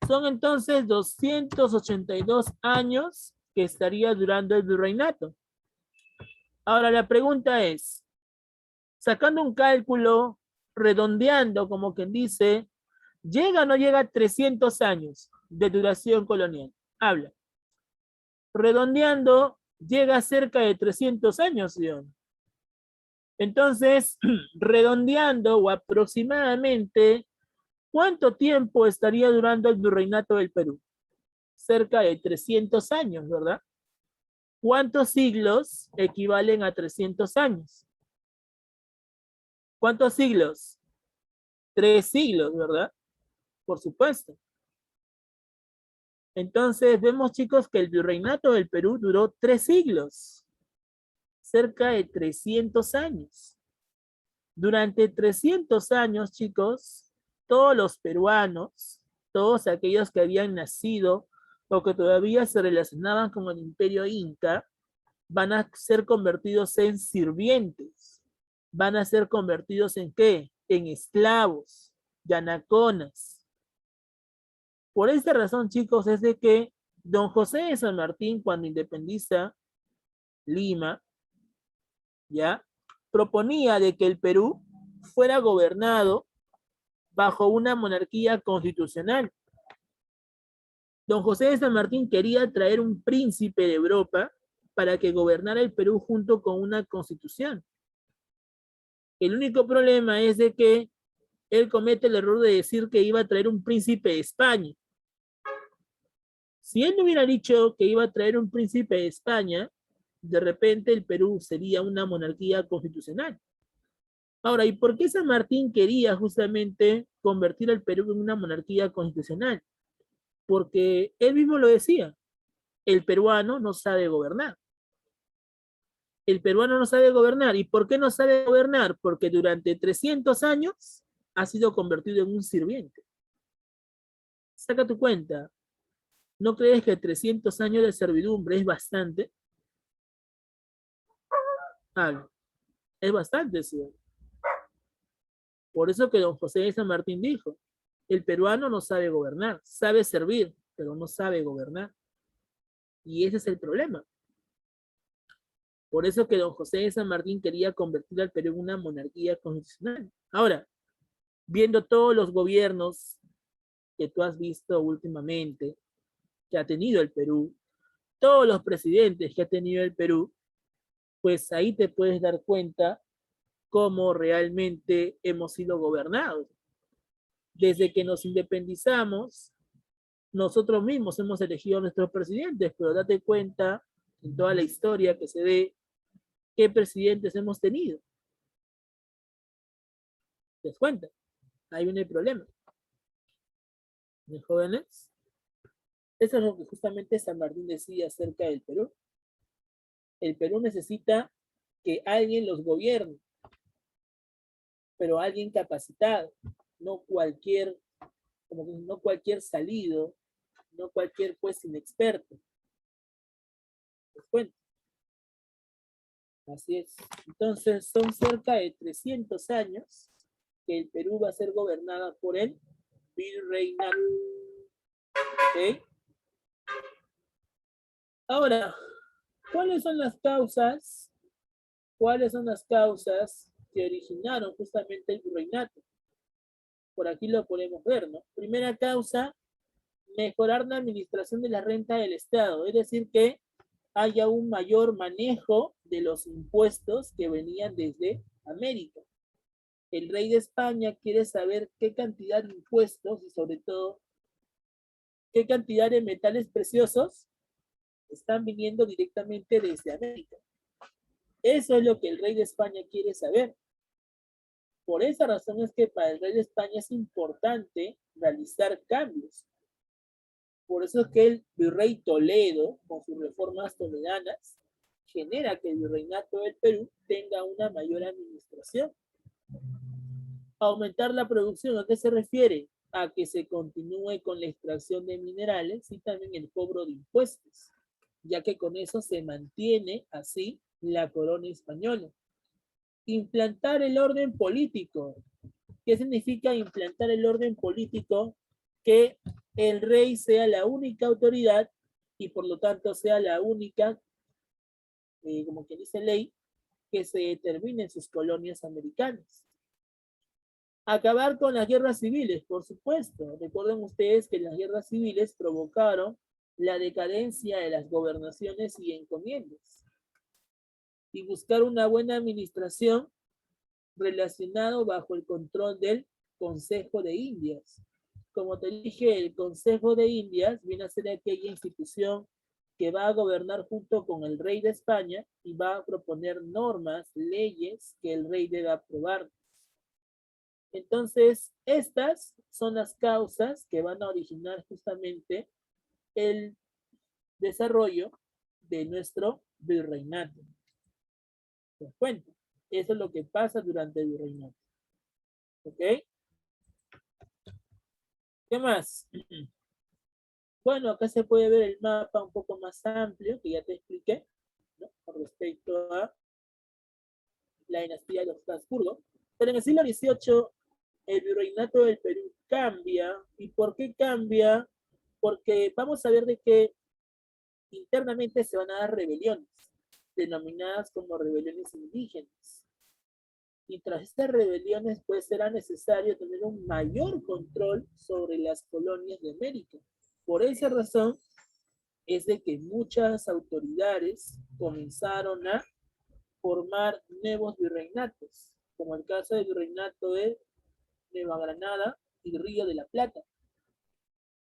Son entonces 282 años que estaría durando el virreinato. Ahora la pregunta es, sacando un cálculo, redondeando, como quien dice, ¿llega o no llega a 300 años de duración colonial? Habla. Redondeando, llega a cerca de 300 años, ¿sí? Entonces, redondeando o aproximadamente, ¿cuánto tiempo estaría durando el virreinato del Perú? Cerca de 300 años, ¿verdad? ¿Cuántos siglos equivalen a 300 años? ¿Cuántos siglos? 3 siglos, ¿verdad? Por supuesto. Entonces, vemos, chicos, que el virreinato del Perú duró 3 siglos. Cerca de 300 años. Durante 300 años, chicos, todos los peruanos, todos aquellos que habían nacido o que todavía se relacionaban con el imperio inca, van a ser convertidos en sirvientes. Van a ser convertidos en ¿qué? En esclavos, yanaconas. Por esta razón, chicos, es de que don José de San Martín, cuando independiza Lima, ya, proponía de que el Perú fuera gobernado bajo una monarquía constitucional. Don José de San Martín quería traer un príncipe de Europa para que gobernara el Perú junto con una constitución. El único problema es de que él comete el error de decir que iba a traer un príncipe de España. Si él no hubiera dicho que iba a traer un príncipe de España, de repente el Perú sería una monarquía constitucional. Ahora, ¿y por qué San Martín quería justamente convertir al Perú en una monarquía constitucional? Porque él mismo lo decía, el peruano no sabe gobernar. El peruano no sabe gobernar. ¿Y por qué no sabe gobernar? Porque durante 300 años ha sido convertido en un sirviente. Saca tu cuenta. ¿No crees que 300 años de servidumbre es bastante? Ah, es bastante, sí. Por eso que don José de San Martín dijo, el peruano no sabe gobernar, sabe servir, pero no sabe gobernar. Y ese es el problema. Por eso que don José de San Martín quería convertir al Perú en una monarquía constitucional. Ahora, viendo todos los gobiernos que tú has visto últimamente, que ha tenido el Perú, todos los presidentes que ha tenido el Perú, pues ahí te puedes dar cuenta cómo realmente hemos sido gobernados. Desde que nos independizamos, nosotros mismos hemos elegido a nuestros presidentes, pero date cuenta en toda la historia que se ve qué presidentes hemos tenido. ¿Te das cuenta? Ahí viene el problema. ¿Mis jóvenes? Eso es lo que justamente San Martín decía acerca del Perú. El Perú necesita que alguien los gobierne, pero alguien capacitado, no cualquier, como que no cualquier salido, no cualquier pues inexperto. ¿Te das cuenta? Así es. Entonces son cerca de 300 años que el Perú va a ser gobernada por el virreinato. ¿Ok? Ahora, ¿cuáles son las causas? ¿Cuáles son las causas que originaron justamente el virreinato? Por aquí lo podemos ver, ¿no? Primera causa, mejorar la administración de la renta del Estado, es decir, que haya un mayor manejo de los impuestos que venían desde América. El rey de España quiere saber qué cantidad de impuestos y sobre todo qué cantidad de metales preciosos están viniendo directamente desde América. Eso es lo que el rey de España quiere saber. Por esa razón es que para el rey de España es importante realizar cambios. Por eso es que el virrey Toledo, con sus reformas toledanas, genera que el virreinato del Perú tenga una mayor administración. Aumentar la producción, ¿a qué se refiere? A que se continúe con la extracción de minerales y también el cobro de impuestos, ya que con eso se mantiene así la corona española. Implantar el orden político. ¿Qué significa implantar el orden político? Que el rey sea la única autoridad y por lo tanto sea la única, como que dice ley, que se determine en sus colonias americanas. Acabar con las guerras civiles, por supuesto. Recuerden ustedes que las guerras civiles provocaron la decadencia de las gobernaciones y encomiendas. Y buscar una buena administración relacionado bajo el control del Consejo de Indias. Como te dije, el Consejo de Indias viene a ser aquella institución que va a gobernar junto con el rey de España y va a proponer normas, leyes que el rey debe aprobar. Entonces, estas son las causas que van a originar justamente el desarrollo de nuestro virreinato. ¿Te das cuenta? Eso es lo que pasa durante el virreinato. ¿Ok? ¿Qué más? Bueno, acá se puede ver el mapa un poco más amplio que ya te expliqué, ¿no? Con respecto a la dinastía de los Habsburgo. Pero en el siglo XVIII, el virreinato del Perú cambia. ¿Y por qué cambia? Porque vamos a ver de que internamente se van a dar rebeliones, denominadas como rebeliones indígenas. Y tras estas rebeliones, pues será necesario tener un mayor control sobre las colonias de América. Por esa razón es de que muchas autoridades comenzaron a formar nuevos virreinatos, como el caso del virreinato de Nueva Granada y Río de la Plata.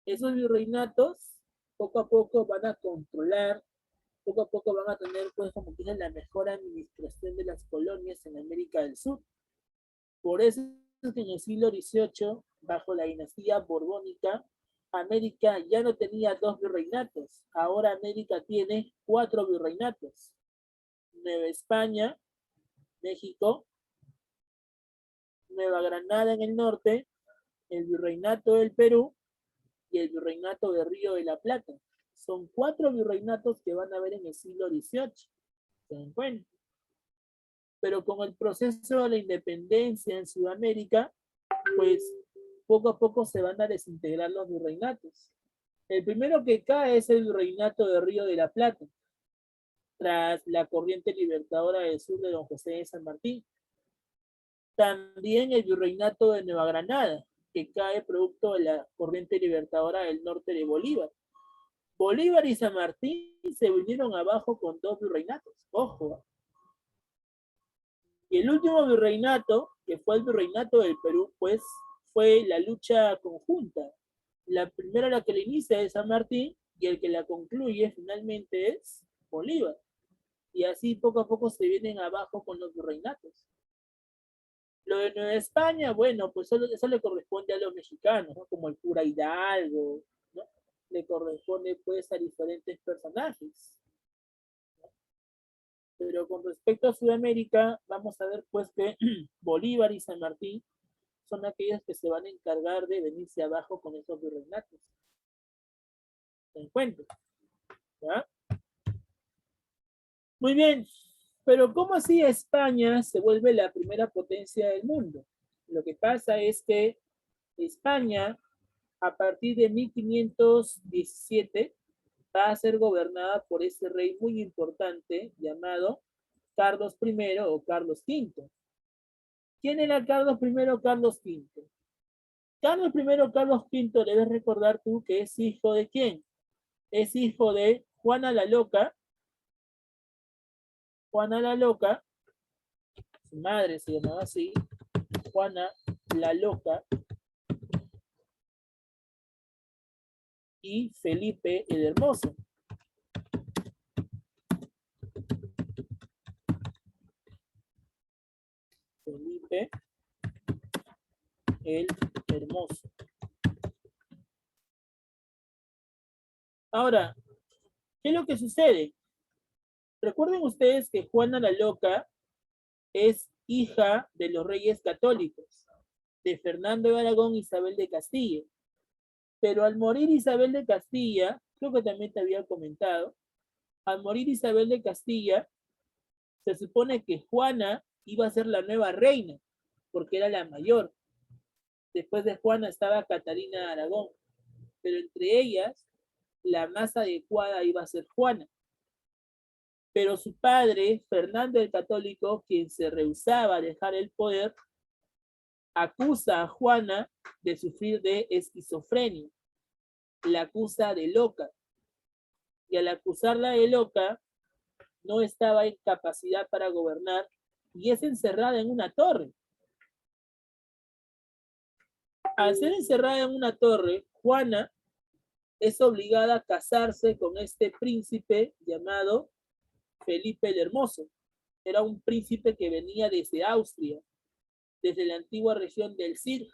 Esos virreinatos poco a poco van a controlar, poco a poco van a tener, pues, como que la mejor administración de las colonias en América del Sur. Por eso es que en el siglo XVIII, bajo la dinastía borbónica, América ya no tenía dos virreinatos, ahora América tiene cuatro virreinatos. Nueva España, México, Nueva Granada en el norte, el virreinato del Perú y el virreinato de Río de la Plata. Son 4 virreinatos que van a haber en el siglo XVIII. ¿Se dan cuenta? Pero con el proceso de la independencia en Sudamérica, pues poco a poco se van a desintegrar los virreinatos. El primero que cae es el virreinato de Río de la Plata, tras la corriente libertadora del sur de don José de San Martín. También el virreinato de Nueva Granada, que cae producto de la corriente libertadora del norte de Bolívar. Bolívar y San Martín se vinieron abajo con 2 virreinatos. Ojo. Y el último virreinato, que fue el virreinato del Perú, pues fue la lucha conjunta. La primera la que la inicia es San Martín y el que la concluye finalmente es Bolívar. Y así poco a poco se vienen abajo con los virreinatos. Lo de Nueva España, bueno, pues eso le corresponde a los mexicanos, ¿no? Como el cura Hidalgo, ¿no? Le corresponde pues a diferentes personajes. Pero con respecto a Sudamérica, vamos a ver pues que Bolívar y San Martín son aquellos que se van a encargar de venirse abajo con esos virreinatos. ¿Se encuentran? ¿Ya? Muy bien, pero ¿cómo así España se vuelve la primera potencia del mundo? Lo que pasa es que España, a partir de 1517, va a ser gobernada por este rey muy importante llamado Carlos I o Carlos V. ¿Quién era Carlos I o Carlos V? Carlos I o Carlos V, debes recordar tú que es hijo de quién? Es hijo de Juana la Loca. Juana la Loca, su madre se llamaba así, Juana la Loca, y Felipe el Hermoso. Felipe el Hermoso. Ahora, ¿qué es lo que sucede? Recuerden ustedes que Juana la Loca es hija de los reyes católicos, de Fernando de Aragón y Isabel de Castilla. Pero al morir Isabel de Castilla, creo que también te había comentado, al morir Isabel de Castilla, se supone que Juana iba a ser la nueva reina, porque era la mayor. Después de Juana estaba Catalina de Aragón, pero entre ellas, la más adecuada iba a ser Juana. Pero su padre, Fernando el Católico, quien se rehusaba a dejar el poder, acusa a Juana de sufrir de esquizofrenia. La acusa de loca. Y al acusarla de loca, no estaba en capacidad para gobernar y es encerrada en una torre. Al ser encerrada en una torre, Juana es obligada a casarse con este príncipe llamado Felipe el Hermoso. Era un príncipe que venía desde Austria, desde la antigua región del Cir.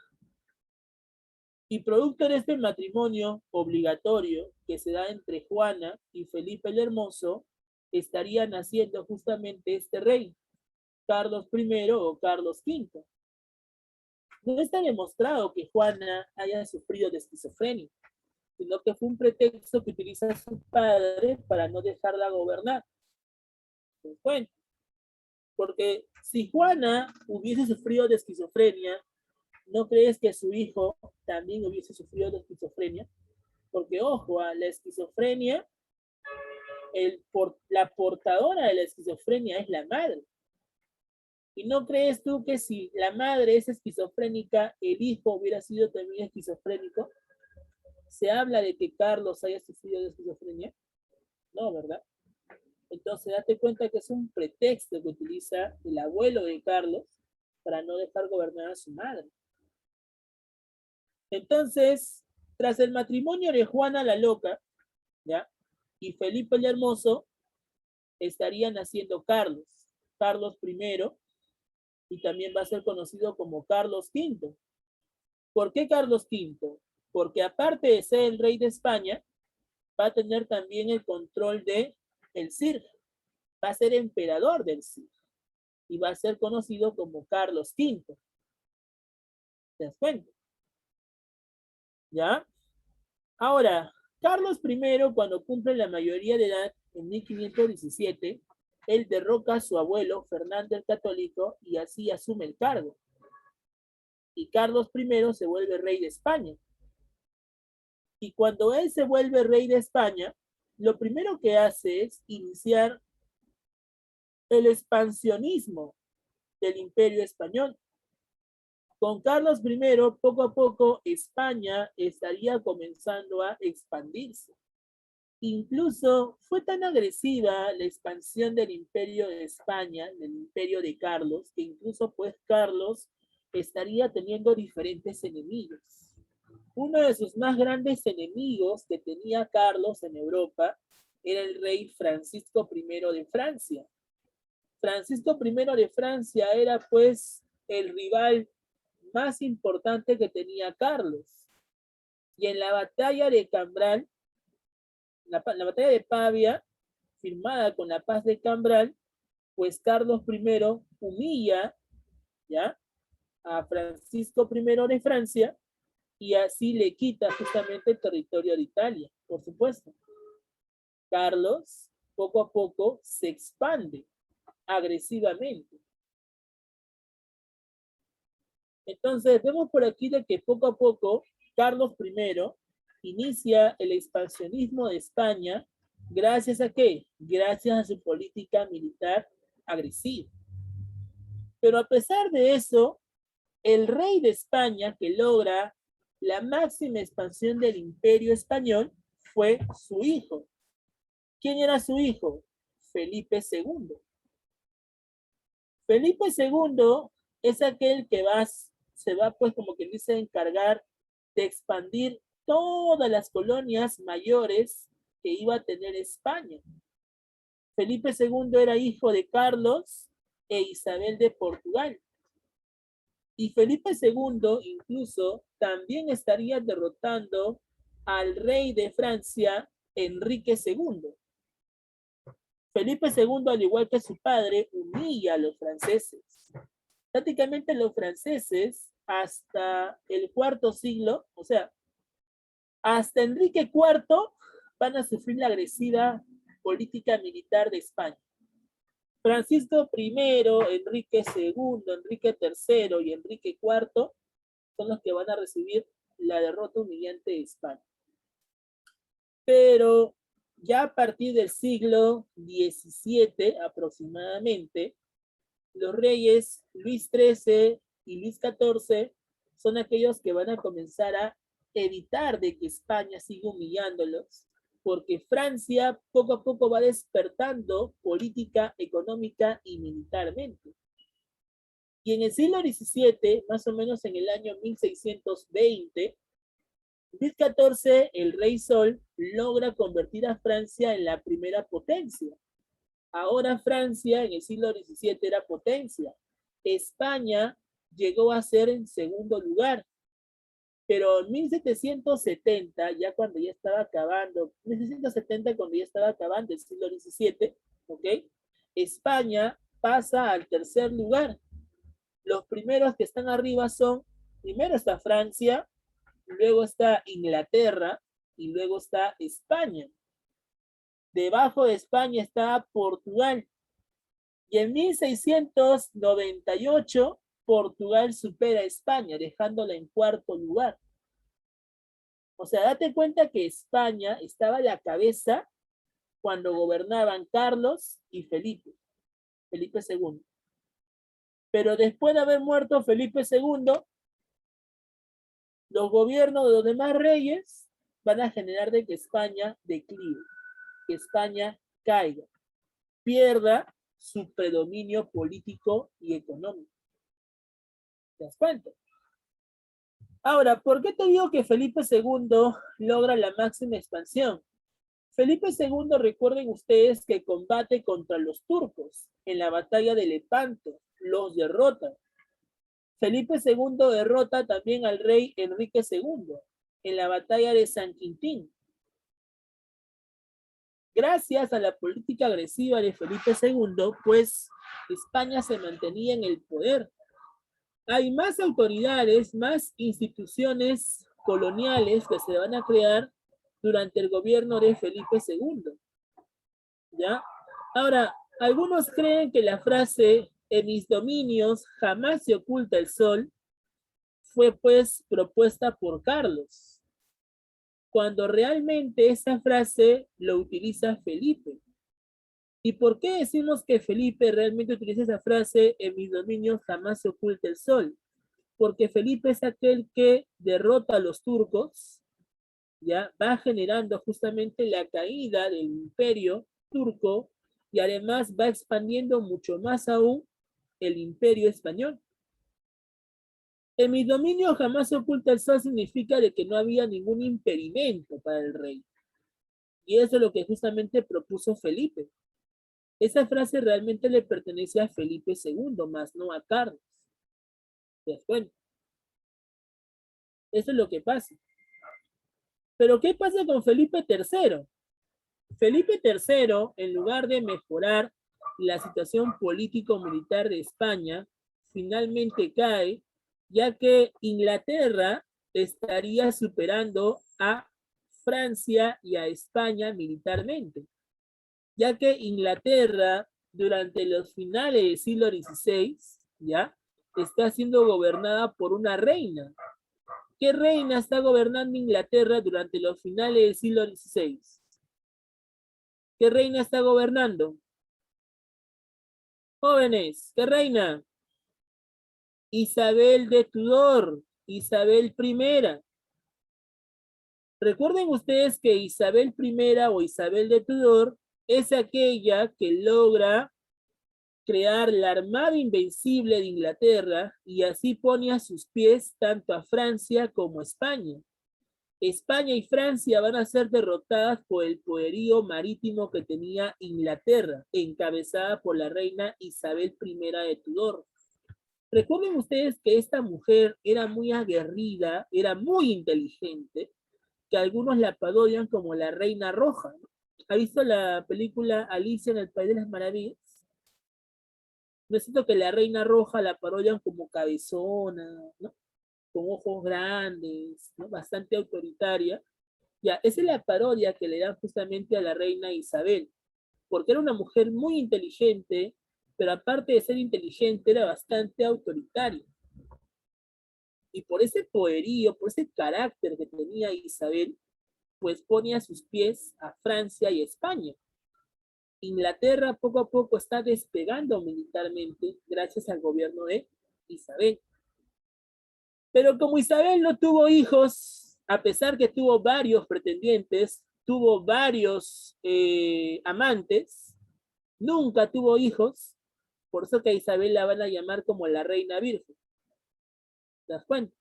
Y producto de este matrimonio obligatorio que se da entre Juana y Felipe el Hermoso, estaría naciendo justamente este rey, Carlos I o Carlos V. No está demostrado que Juana haya sufrido de esquizofrenia, sino que fue un pretexto que utiliza su padre para no dejarla gobernar. Bueno, porque si Juana hubiese sufrido de esquizofrenia, ¿no crees que su hijo también hubiese sufrido de esquizofrenia? Porque, ojo, a la esquizofrenia, la portadora de la esquizofrenia es la madre. ¿Y no crees tú que si la madre es esquizofrénica, el hijo hubiera sido también esquizofrénico? ¿Se habla de que Carlos haya sufrido de esquizofrenia? No, ¿verdad? Entonces, date cuenta que es un pretexto que utiliza el abuelo de Carlos para no dejar gobernar a su madre. Entonces, tras el matrimonio de Juana la Loca, ¿ya? Y Felipe el Hermoso, estaría naciendo Carlos, Carlos I, y también va a ser conocido como Carlos V. ¿Por qué Carlos V? Porque aparte de ser el rey de España, va a tener también el control de el Cir, va a ser emperador del Cir y va a ser conocido como Carlos V. ¿Te das cuenta? ¿Ya? Ahora, Carlos I, cuando cumple la mayoría de edad, en 1517, él derroca a su abuelo, Fernando el Católico, y así asume el cargo. Y Carlos I se vuelve rey de España. Y cuando él se vuelve rey de España, lo primero que hace es iniciar el expansionismo del imperio español. Con Carlos I, poco a poco, España estaría comenzando a expandirse. Incluso fue tan agresiva la expansión del imperio de España, del imperio de Carlos, que incluso pues Carlos estaría teniendo diferentes enemigos. Uno de sus más grandes enemigos que tenía Carlos en Europa era el rey Francisco I de Francia. Francisco I de Francia era pues el rival más importante que tenía Carlos. Y en la batalla de Cambrai, la batalla de Pavia, firmada con la paz de Cambrai, pues Carlos I humilla, ¿ya?, a Francisco I de Francia y así le quita justamente el territorio de Italia, por supuesto. Carlos poco a poco se expande agresivamente. Entonces vemos por aquí de que poco a poco Carlos I inicia el expansionismo de España. ¿Gracias a qué? Gracias a su política militar agresiva. Pero a pesar de eso, el rey de España que logra la máxima expansión del imperio español fue su hijo. ¿Quién era su hijo? Felipe II. Felipe II es aquel que se va pues como que dice encargar de expandir todas las colonias mayores que iba a tener España. Felipe II era hijo de Carlos e Isabel de Portugal. Y Felipe II incluso también estaría derrotando al rey de Francia, Enrique II. Felipe II, al igual que su padre, humilla a los franceses. Prácticamente los franceses, hasta el cuarto siglo, o sea, hasta Enrique IV, van a sufrir la agresiva política militar de España. Francisco I, Enrique II, Enrique III y Enrique IV son los que van a recibir la derrota humillante de España. Pero ya a partir del siglo XVII aproximadamente, los reyes Luis XIII y Luis XIV son aquellos que van a comenzar a evitar de que España siga humillándolos, porque Francia poco a poco va despertando política, económica y militarmente. Y en el siglo XVII, más o menos en el año 1620, Luis XIV, el rey Sol, logra convertir a Francia en la primera potencia. Ahora Francia en el siglo XVII era potencia. España llegó a ser en segundo lugar. Pero en 1770, ya cuando ya estaba acabando, 1770 cuando ya estaba acabando el siglo XVII, ¿ok? España pasa al tercer lugar. Los primeros que están arriba son, primero está Francia, luego está Inglaterra y luego está España. Debajo de España está Portugal. Y en 1698, Portugal supera a España, dejándola en cuarto lugar. O sea, date cuenta que España estaba a la cabeza cuando gobernaban Carlos y Felipe II. Pero después de haber muerto Felipe II, los gobiernos de los demás reyes van a generar de que España declive, que España caiga, pierda su predominio político y económico. ¿Te das cuenta? Ahora, ¿por qué te digo que Felipe II logra la máxima expansión? Felipe II, recuerden ustedes que combate contra los turcos en la batalla de Lepanto, los derrota. Felipe II derrota también al rey Enrique II en la batalla de San Quintín. Gracias a la política agresiva de Felipe II, pues España se mantenía en el poder. Hay más autoridades, más instituciones coloniales que se van a crear durante el gobierno de Felipe II. ¿Ya? Ahora, algunos creen que la frase en mis dominios jamás se oculta el sol fue pues propuesta por Carlos, cuando realmente esa frase lo utiliza Felipe. ¿Y por qué decimos que Felipe realmente utiliza esa frase en mis dominios jamás se oculta el sol? Porque Felipe es aquel que derrota a los turcos, ya va generando justamente la caída del imperio turco y además va expandiendo mucho más aún el imperio español. En mi dominio jamás se oculta el sol significa de que no había ningún impedimento para el rey. Y eso es lo que justamente propuso Felipe. Esa frase realmente le pertenece a Felipe II, más no a Carlos. Bueno, eso es lo que pasa. Pero ¿qué pasa con Felipe III? Felipe III, en lugar de mejorar la situación político-militar de España, finalmente cae, ya que Inglaterra estaría superando a Francia y a España militarmente, ya que Inglaterra durante los finales del siglo XVI, ¿ya? Está siendo gobernada por una reina. ¿Qué reina está gobernando Inglaterra durante los finales del siglo XVI? ¿Qué reina está gobernando? Jóvenes, ¿qué reina? Isabel de Tudor, Isabel I. Recuerden ustedes que Isabel I o Isabel de Tudor es aquella que logra crear la Armada Invencible de Inglaterra y así pone a sus pies tanto a Francia como a España. España y Francia van a ser derrotadas por el poderío marítimo que tenía Inglaterra, encabezada por la reina Isabel I de Tudor. Recuerden ustedes que esta mujer era muy aguerrida, era muy inteligente, que algunos la parodian como la Reina Roja. ¿No? ¿Ha visto la película Alicia en el País de las Maravillas? No es cierto que la Reina Roja la parodian como cabezona, ¿no? Con ojos grandes, ¿no? Bastante autoritaria. Ya, esa es la parodia que le dan justamente a la reina Isabel, porque era una mujer muy inteligente, pero aparte de ser inteligente, era bastante autoritaria. Y por ese poderío, por ese carácter que tenía Isabel, pues pone a sus pies a Francia y España. Inglaterra poco a poco está despegando militarmente gracias al gobierno de Isabel. Pero como Isabel no tuvo hijos, a pesar que tuvo varios pretendientes, tuvo varios amantes, nunca tuvo hijos, por eso que a Isabel la van a llamar como la reina virgen. ¿Te das cuenta?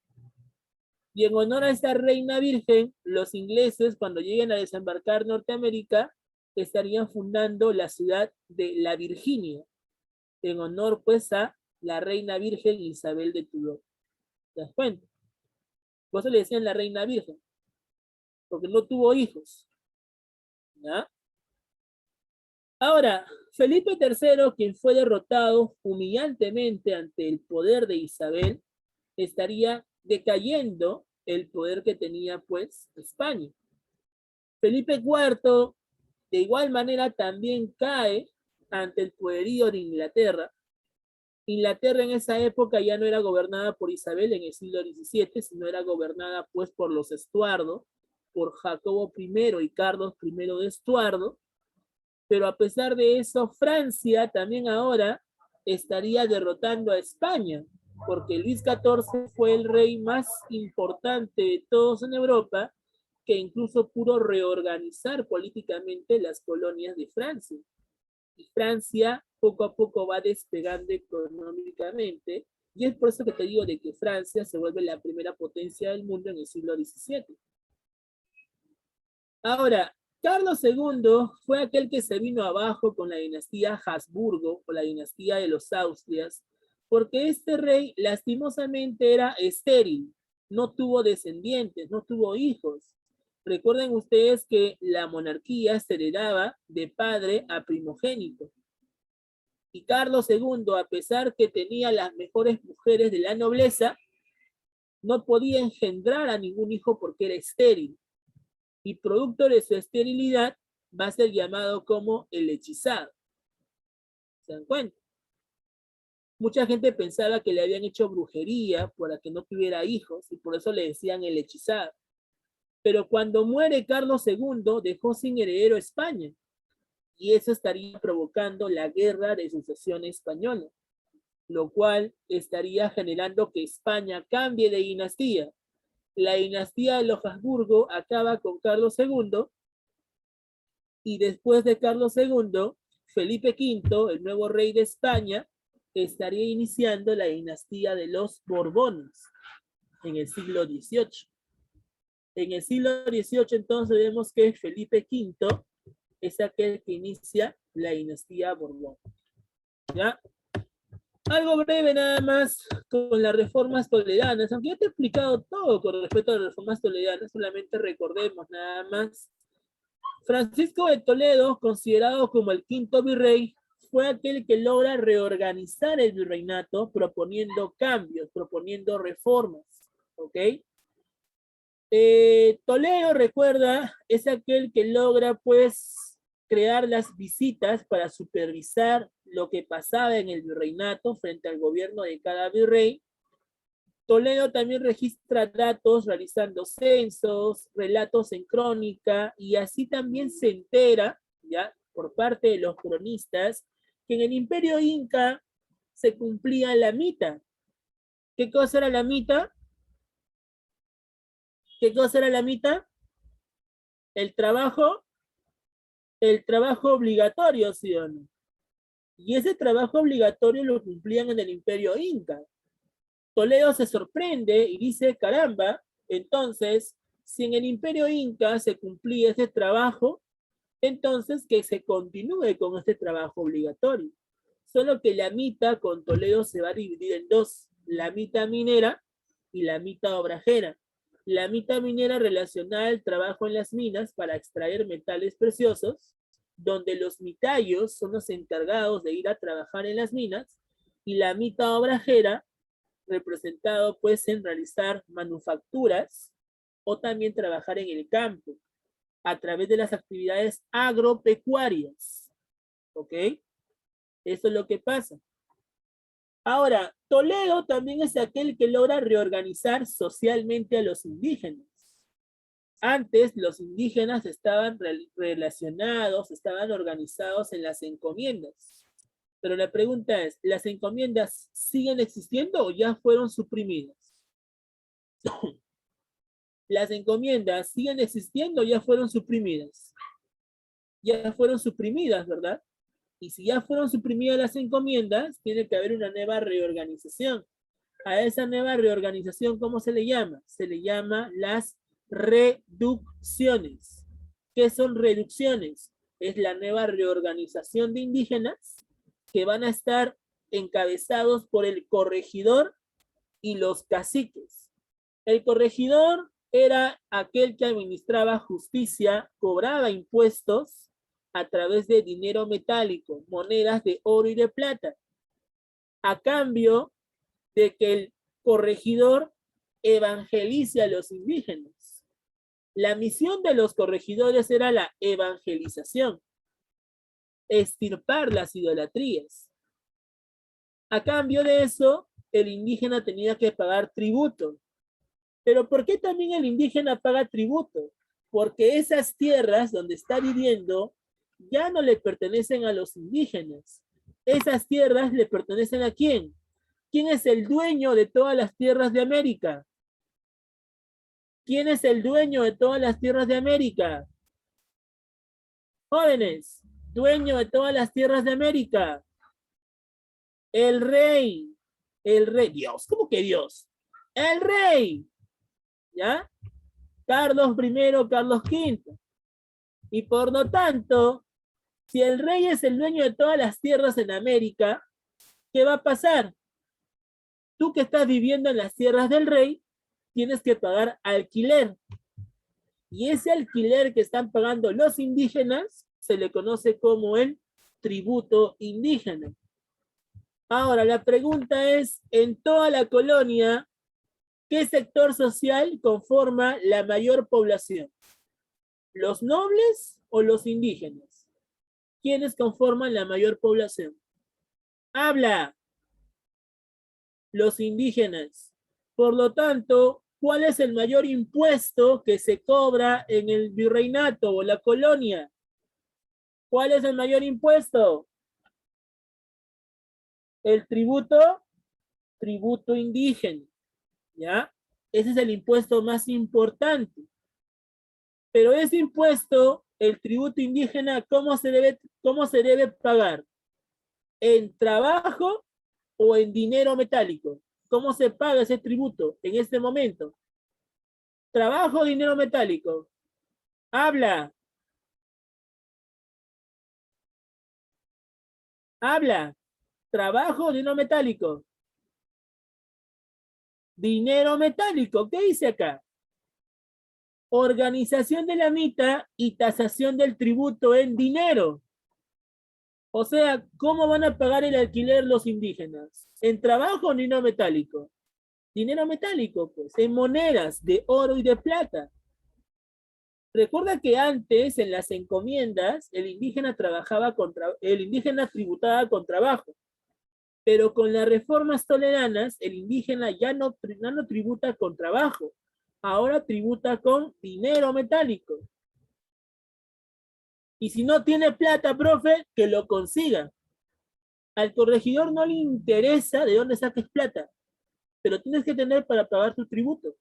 Y en honor a esta reina virgen, los ingleses, cuando lleguen a desembarcar Norteamérica, estarían fundando la ciudad de La Virginia, en honor pues a la reina virgen Isabel de Tudor. ¿Te das cuenta? Por eso le decían la reina virgen, porque no tuvo hijos. ¿Ya? Ahora, Felipe III, quien fue derrotado humillantemente ante el poder de Isabel, estaría decayendo el poder que tenía pues España. Felipe IV de igual manera también cae ante el poderío de Inglaterra. Inglaterra en esa época ya no era gobernada por Isabel en el siglo XVII, sino era gobernada pues por los Estuardo, por Jacobo I y Carlos I de Estuardo, pero a pesar de eso, Francia también ahora estaría derrotando a España, porque Luis XIV fue el rey más importante de todos en Europa, que incluso pudo reorganizar políticamente las colonias de Francia. Y Francia poco a poco va despegando económicamente, y es por eso que te digo de que Francia se vuelve la primera potencia del mundo en el siglo XVII. Ahora, Carlos II fue aquel que se vino abajo con la dinastía Habsburgo o la dinastía de los Austrias, porque este rey lastimosamente era estéril, no tuvo descendientes, no tuvo hijos. Recuerden ustedes que la monarquía se heredaba de padre a primogénito. Y Carlos II, a pesar que tenía las mejores mujeres de la nobleza, no podía engendrar a ningún hijo porque era estéril. y producto de su esterilidad va a ser llamado como el hechizado. ¿Se dan cuenta? Mucha gente pensaba que le habían hecho brujería para que no tuviera hijos y por eso le decían el hechizado. Pero cuando muere Carlos II, dejó sin heredero España y eso estaría provocando la guerra de sucesión española, lo cual estaría generando que España cambie de dinastía. La dinastía de los Habsburgo acaba con Carlos II y después de Carlos II, Felipe V, el nuevo rey de España, estaría iniciando la dinastía de los Borbones en el siglo XVIII. En el siglo XVIII entonces vemos que Felipe V es aquel que inicia la dinastía Borbón. ¿Ya? Algo breve nada más con las reformas toledanas, aunque ya te he explicado todo con respecto a las reformas toledanas, solamente recordemos nada más. Francisco de Toledo, considerado como el quinto virrey, fue aquel que logra reorganizar el virreinato proponiendo cambios, proponiendo reformas, ¿ok? Toledo, recuerda, es aquel que logra pues crear las visitas para supervisar lo que pasaba en el virreinato frente al gobierno de cada virrey. Toledo también registra datos realizando censos, relatos en crónica y así también se entera, ya por parte de los cronistas, que en el Imperio Inca se cumplía la mita. ¿Qué cosa era la mita? ¿Qué cosa era la mita? El trabajo obligatorio, ¿sí o no? Y ese trabajo obligatorio lo cumplían en el Imperio Inca. Toledo se sorprende y dice, caramba, entonces, si en el Imperio Inca se cumplía ese trabajo, entonces que se continúe con este trabajo obligatorio. Solo que la mita con Toledo se va a dividir en dos, la mita minera y la mita obrajera. La mita minera relacionada al trabajo en las minas para extraer metales preciosos, donde los mitayos son los encargados de ir a trabajar en las minas, y la mita obrajera, representado pues en realizar manufacturas o también trabajar en el campo a través de las actividades agropecuarias. ¿Ok? Eso es lo que pasa. Ahora, Toledo también es aquel que logra reorganizar socialmente a los indígenas. Antes los indígenas estaban relacionados, estaban organizados en las encomiendas. Pero la pregunta es, ¿las encomiendas siguen existiendo o ya fueron suprimidas? Las encomiendas siguen existiendo o ya fueron suprimidas. Ya fueron suprimidas, ¿verdad? Y si ya fueron suprimidas las encomiendas, tiene que haber una nueva reorganización. A esa nueva reorganización, ¿cómo se le llama? Se le llama las reducciones. ¿Qué son reducciones? Es la nueva reorganización de indígenas que van a estar encabezados por el corregidor y los caciques. El corregidor era aquel que administraba justicia, cobraba impuestos a través de dinero metálico, monedas de oro y de plata, a cambio de que el corregidor evangelice a los indígenas. La misión de los corregidores era la evangelización, extirpar las idolatrías. A cambio de eso, el indígena tenía que pagar tributo. Pero ¿por qué también el indígena paga tributo? Porque esas tierras donde está viviendo ya no le pertenecen a los indígenas. Esas tierras le pertenecen ¿a quién? ¿Quién es el dueño de todas las tierras de América? ¿Quién es el dueño de todas las tierras de América? Jóvenes, dueño de todas las tierras de América. El rey. Dios, ¿cómo que Dios? El rey. ¿Ya? Carlos I, Carlos V. Y por lo tanto, si el rey es el dueño de todas las tierras en América, ¿qué va a pasar? Tú que estás viviendo en las tierras del rey, tienes que pagar alquiler. Y ese alquiler que están pagando los indígenas se le conoce como el tributo indígena. Ahora, la pregunta es, en toda la colonia, ¿qué sector social conforma la mayor población? ¿Los nobles o los indígenas? ¿Quiénes conforman la mayor población? Habla, los indígenas. Por lo tanto, ¿cuál es el mayor impuesto que se cobra en el virreinato o la colonia? ¿Cuál es el mayor impuesto? El tributo indígena, ¿ya? Ese es el impuesto más importante. Pero ese impuesto, el tributo indígena, cómo se debe pagar? ¿En trabajo o en dinero metálico? ¿Cómo se paga ese tributo en este momento? ¿Trabajo o dinero metálico? Habla, habla. ¿Trabajo o dinero metálico? Dinero metálico. ¿Qué dice acá? Organización de la mitad y tasación del tributo en dinero. O sea, ¿cómo van a pagar el alquiler los indígenas? ¿En trabajo o dinero metálico? Dinero metálico, pues, en monedas de oro y de plata. Recuerda que antes, en las encomiendas, el indígena tributaba con trabajo, pero con las reformas toleranas, el indígena ya no tributa con trabajo, ahora tributa con dinero metálico. Y si no tiene plata, profe, que lo consiga. Al corregidor no le interesa de dónde saques plata, pero tienes que tener para pagar tu tributo.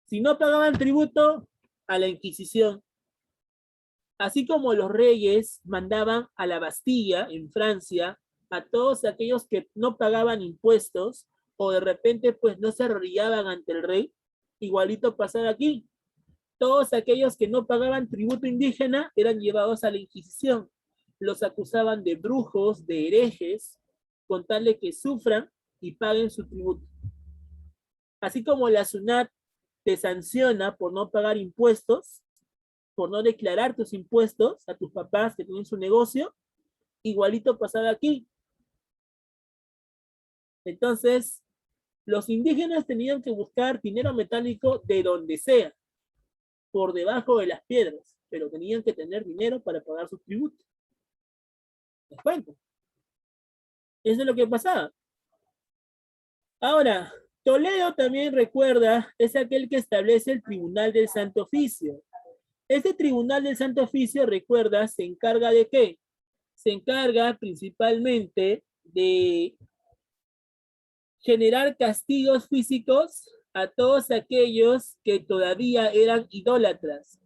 Si no pagaban tributo, a la Inquisición. Así como los reyes mandaban a la Bastilla en Francia a todos aquellos que no pagaban impuestos o de repente pues no se arrodillaban ante el rey, igualito pasaba aquí. Todos aquellos que no pagaban tributo indígena eran llevados a la Inquisición. Los acusaban de brujos, de herejes, con tal de que sufran y paguen su tributo. Así como la SUNAT te sanciona por no pagar impuestos, por no declarar tus impuestos a tus papás que tienen su negocio, igualito pasaba aquí. Entonces, los indígenas tenían que buscar dinero metálico de donde sea, por debajo de las piedras, pero tenían que tener dinero para pagar sus tributos. ¿Les cuento? Eso es lo que pasaba. Ahora, Toledo también recuerda, es aquel que establece el Tribunal del Santo Oficio. Este Tribunal del Santo Oficio, recuerda, se encarga de qué? Se encarga principalmente de generar castigos físicos a todos aquellos que todavía eran idólatras,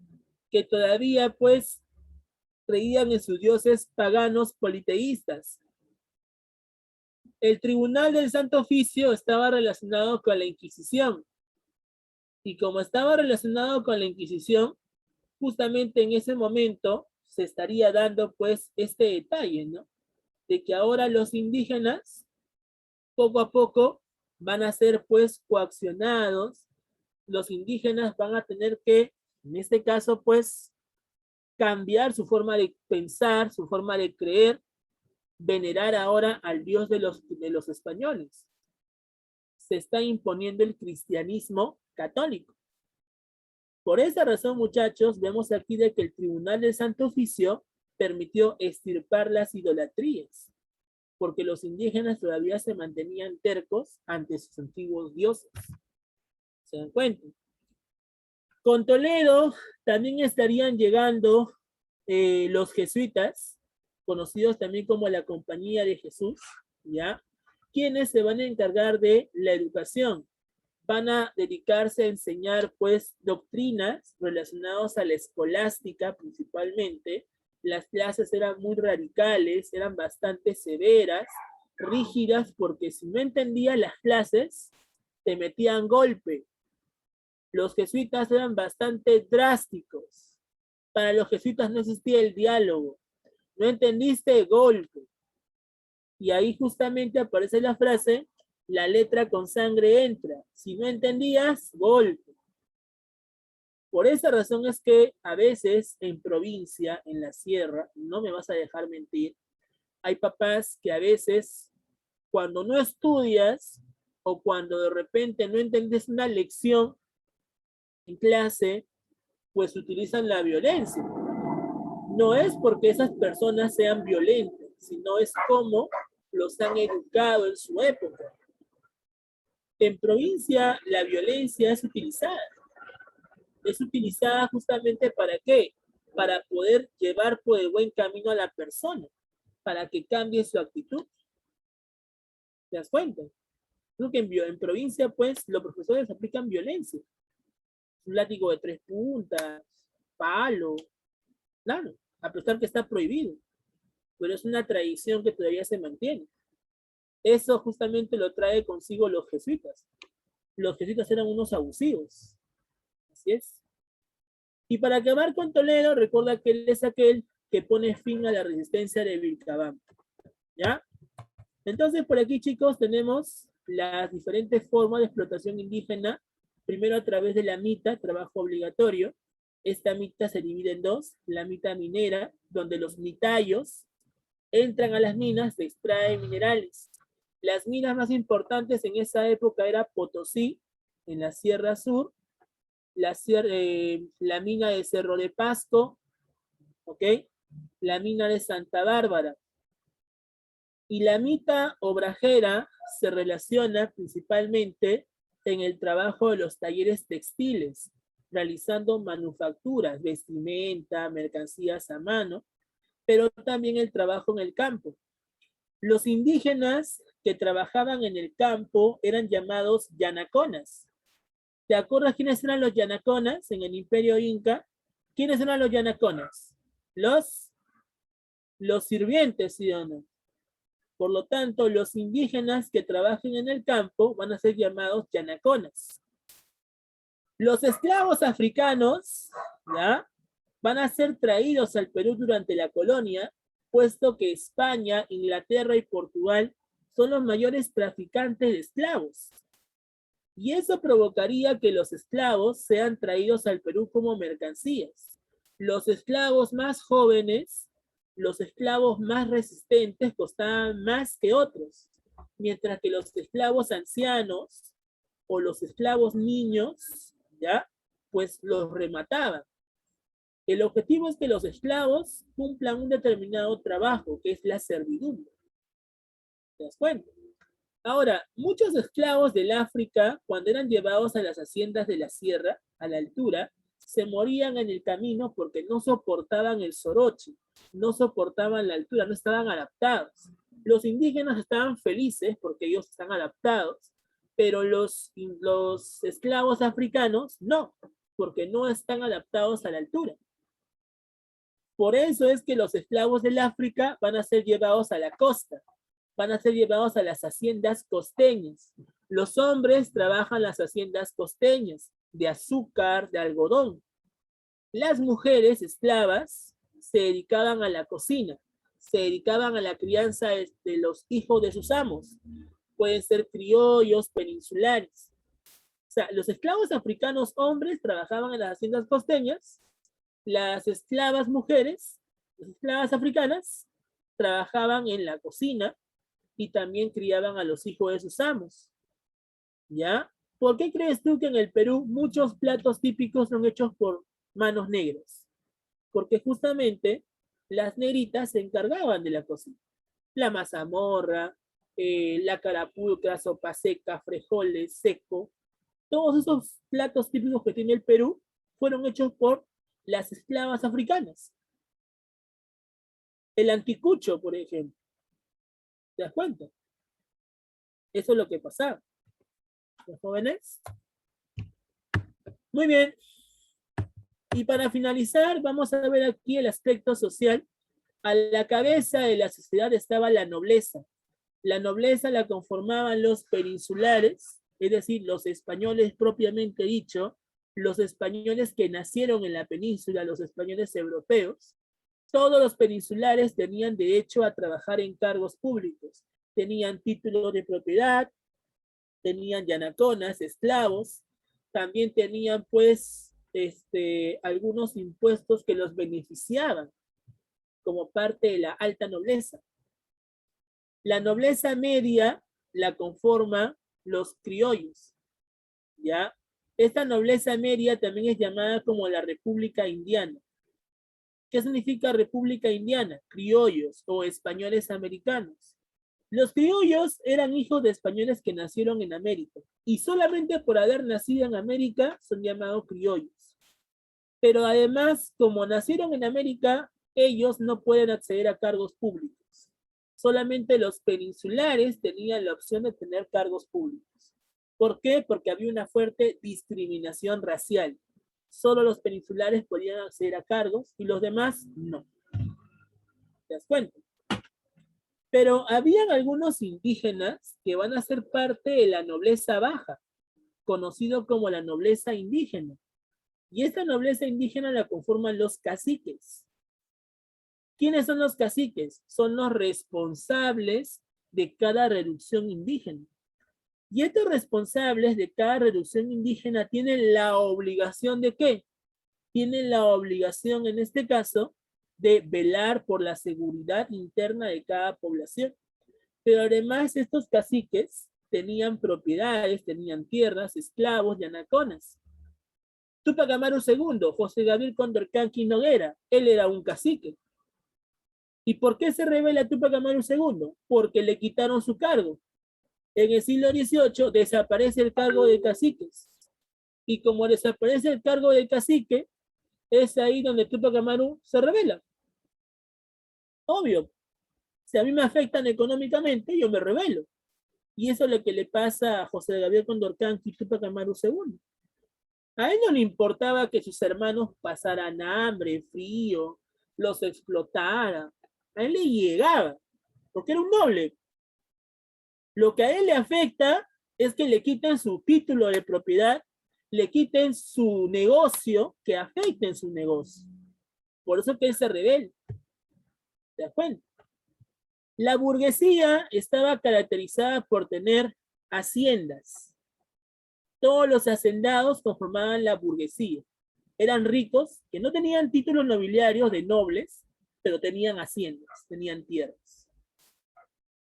que todavía pues creían en sus dioses paganos politeístas. El Tribunal del Santo Oficio estaba relacionado con la Inquisición. Y como estaba relacionado con la Inquisición, justamente en ese momento se estaría dando pues este detalle, ¿no? De que ahora los indígenas poco a poco van a ser pues coaccionados, los indígenas van a tener que, en este caso pues, cambiar su forma de pensar, su forma de creer, venerar ahora al Dios de los españoles. Se está imponiendo el cristianismo católico. Por esa razón, muchachos, vemos aquí de que el Tribunal del Santo Oficio permitió extirpar las idolatrías, porque los indígenas todavía se mantenían tercos ante sus antiguos dioses. ¿Se dan cuenta? Con Toledo también estarían llegando los jesuitas, conocidos también como la Compañía de Jesús, ¿ya? Quienes se van a encargar de la educación. Van a dedicarse a enseñar, pues, doctrinas relacionadas a la escolástica principalmente. Las clases eran muy radicales, eran bastante severas, rígidas, porque si no entendías las clases, te metían golpe. Los jesuitas eran bastante drásticos. Para los jesuitas no existía el diálogo. No entendiste, golpe. Y ahí justamente aparece la frase, la letra con sangre entra. Si no entendías, golpe. Por esa razón es que a veces en provincia, en la sierra, no me vas a dejar mentir, hay papás que a veces cuando no estudias o cuando de repente no entiendes una lección en clase, pues utilizan la violencia. No es porque esas personas sean violentas, sino es como los han educado en su época. En provincia, la violencia es utilizada. Es utilizada justamente ¿para qué? Para poder llevar por el buen camino a la persona, para que cambie su actitud. ¿Te das cuenta? Creo que en provincia, pues, los profesores aplican violencia. Un látigo de 3 puntas, palo, claro, a pesar que está prohibido, pero es una tradición que todavía se mantiene. Eso justamente lo trae consigo los jesuitas. Los jesuitas eran unos abusivos. Así es. Y para acabar con Toledo, recuerda que él es aquel que pone fin a la resistencia de Vilcabamba. ¿Ya? Entonces, por aquí, chicos, tenemos las diferentes formas de explotación indígena. Primero a través de la mita, trabajo obligatorio. Esta mita se divide en dos. La mita minera, donde los mitayos entran a las minas, se extraen minerales. Las minas más importantes en esa época era Potosí, en la Sierra Sur, la mina de Cerro de Pasco, ¿ok? La mina de Santa Bárbara. Y la mita obrajera se relaciona principalmente en el trabajo de los talleres textiles, realizando manufacturas, vestimenta, mercancías a mano, pero también el trabajo en el campo. Los indígenas que trabajaban en el campo eran llamados yanaconas. ¿Te acuerdas quiénes eran los yanaconas en el Imperio Inca? ¿Quiénes eran los yanaconas? Los sirvientes, ¿sí o no? Por lo tanto, los indígenas que trabajen en el campo van a ser llamados yanaconas. Los esclavos africanos, ¿ya? Van a ser traídos al Perú durante la colonia, puesto que España, Inglaterra y Portugal son los mayores traficantes de esclavos. Y eso provocaría que los esclavos sean traídos al Perú como mercancías. Los esclavos más jóvenes, los esclavos más resistentes costaban más que otros, mientras que los esclavos ancianos o los esclavos niños, ¿ya? Pues los remataban. El objetivo es que los esclavos cumplan un determinado trabajo, que es la servidumbre. ¿Te das cuenta? Ahora, muchos esclavos del África, cuando eran llevados a las haciendas de la sierra, a la altura, se morían en el camino porque no soportaban el soroche, no soportaban la altura, no estaban adaptados. Los indígenas estaban felices porque ellos están adaptados, pero los esclavos africanos no, porque no están adaptados a la altura. Por eso es que los esclavos del África van a ser llevados a la costa, van a ser llevados a las haciendas costeñas. Los hombres trabajan las haciendas costeñas de azúcar, de algodón. Las mujeres esclavas se dedicaban a la cocina, se dedicaban a la crianza de los hijos de sus amos. Pueden ser criollos, peninsulares. O sea, los esclavos africanos hombres trabajaban en las haciendas costeñas, las esclavas mujeres, las esclavas africanas, trabajaban en la cocina y también criaban a los hijos de sus amos. ¿Ya? ¿Por qué crees tú que en el Perú muchos platos típicos son hechos por manos negras? Porque justamente las negritas se encargaban de la cocina. La mazamorra, la carapulcra, sopa seca, frijoles, seco. Todos esos platos típicos que tiene el Perú fueron hechos por las esclavas africanas. El anticucho, por ejemplo. ¿Te das cuenta? Eso es lo que pasaba. ¿Los jóvenes? Muy bien. Y para finalizar, vamos a ver aquí el aspecto social. A la cabeza de la sociedad estaba la nobleza. La nobleza la conformaban los peninsulares, es decir, los españoles propiamente dicho, los españoles que nacieron en la península, los españoles europeos. Todos los peninsulares tenían derecho a trabajar en cargos públicos. Tenían títulos de propiedad, tenían yanaconas, esclavos, también tenían pues algunos impuestos que los beneficiaban como parte de la alta nobleza. La nobleza media la conforman los criollos, ¿ya? Esta nobleza media también es llamada como la República Indiana. ¿Qué significa República Indiana? Criollos o españoles americanos. Los criollos eran hijos de españoles que nacieron en América y solamente por haber nacido en América son llamados criollos. Pero además, como nacieron en América, ellos no pueden acceder a cargos públicos. Solamente los peninsulares tenían la opción de tener cargos públicos. ¿Por qué? Porque había una fuerte discriminación racial. Solo los peninsulares podían acceder a cargos y los demás no. ¿Te das cuenta? Pero habían algunos indígenas que van a ser parte de la nobleza baja, conocido como la nobleza indígena. Y esta nobleza indígena la conforman los caciques. ¿Quiénes son los caciques? Son los responsables de cada reducción indígena. Y estos responsables de cada reducción indígena tienen la obligación ¿de qué? Tienen la obligación, en este caso, de velar por la seguridad interna de cada población. Pero además estos caciques tenían propiedades, tenían tierras, esclavos y anaconas. Tupac Amaru II, José Gabriel Condorcanqui Noguera, él era un cacique. ¿Y por qué se revela Tupac Amaru II? Porque le quitaron su cargo. En el siglo XVIII desaparece el cargo de caciques. Y como desaparece el cargo de cacique, es ahí donde Tupac Amaru se revela. Obvio, si a mí me afectan económicamente, yo me revelo. Y eso es lo que le pasa a José Gabriel Condorcanqui y Tupac Amaru II. A él no le importaba que sus hermanos pasaran hambre, frío, los explotara. A él le llegaba, porque era un noble. Lo que a él le afecta es que le quiten su título de propiedad, le quiten su negocio, que afecten su negocio. Por eso que él se rebela. ¿Te das cuenta? La burguesía estaba caracterizada por tener haciendas. Todos los hacendados conformaban la burguesía. Eran ricos que no tenían títulos nobiliarios de nobles, pero tenían haciendas, tenían tierras.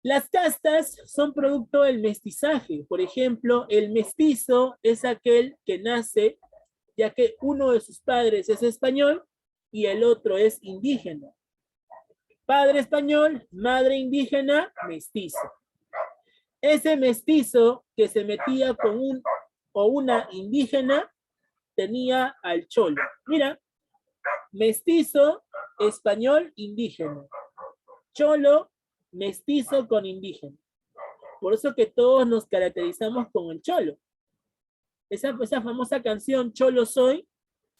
Las castas son producto del mestizaje. Por ejemplo, el mestizo es aquel que nace ya que uno de sus padres es español y el otro es indígena. Padre español, madre indígena, mestizo. Ese mestizo que se metía con un o una indígena tenía al cholo. Mira, mestizo, español, indígena. Cholo, mestizo con indígena. Por eso que todos nos caracterizamos con el cholo. Esa famosa canción Cholo Soy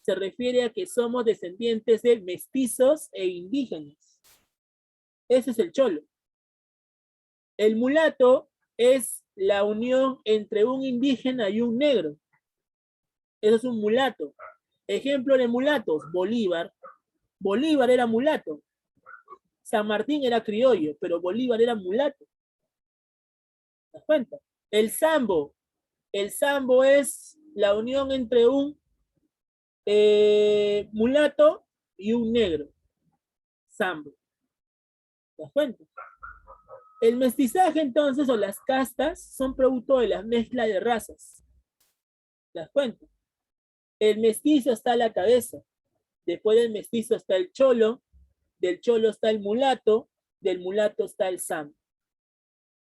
se refiere a que somos descendientes de mestizos e indígenas. Ese es el cholo. El mulato es la unión entre un indígena y un negro. Eso es un mulato. Ejemplo de mulatos, Bolívar. Bolívar era mulato. San Martín era criollo, pero Bolívar era mulato. ¿Te das cuenta? El sambo. El sambo es la unión entre un mulato y un negro. Sambo. ¿Te das cuenta? El mestizaje entonces o las castas son producto de la mezcla de razas. ¿Te das cuenta? El mestizo está a la cabeza. Después del mestizo está el cholo. Del cholo está el mulato. Del mulato está el sambo.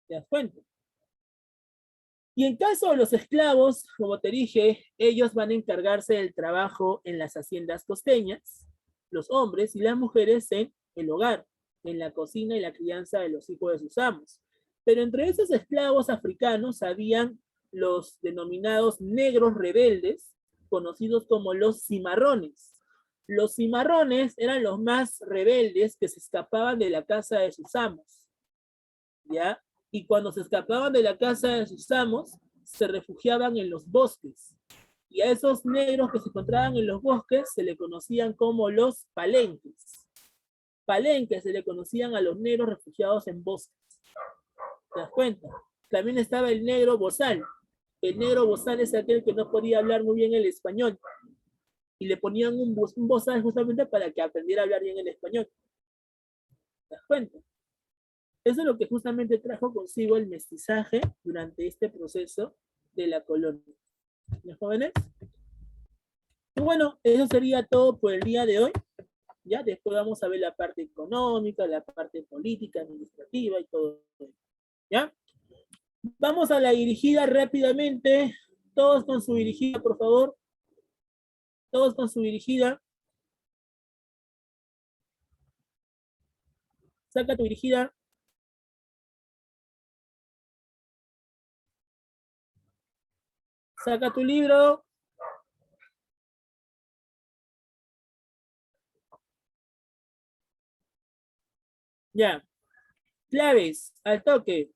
¿Te das cuenta? Y en caso de los esclavos, como te dije, ellos van a encargarse del trabajo en las haciendas costeñas, los hombres y las mujeres en el hogar, en la cocina y la crianza de los hijos de sus amos. Pero entre esos esclavos africanos habían los denominados negros rebeldes, conocidos como los cimarrones. Los cimarrones eran los más rebeldes que se escapaban de la casa de sus amos, ¿ya? Y cuando se escapaban de la casa de sus amos, se refugiaban en los bosques. Y a esos negros que se encontraban en los bosques se le conocían como los palenques. Palenques se le conocían a los negros refugiados en bosques. ¿Te das cuenta? También estaba el negro bozal. El negro bozal es aquel que no podía hablar muy bien el español. Y le ponían un bozal justamente para que aprendiera a hablar bien el español. ¿Te das cuenta? Eso es lo que justamente trajo consigo el mestizaje durante este proceso de la colonia. ¿Ya, jóvenes? Y bueno, eso sería todo por el día de hoy. Ya después vamos a ver la parte económica, la parte política, administrativa y todo. ¿Ya? Vamos a la dirigida rápidamente. Todos con su dirigida, por favor. Todos con su dirigida. Saca tu dirigida. Saca tu libro. Ya. Claves, al toque.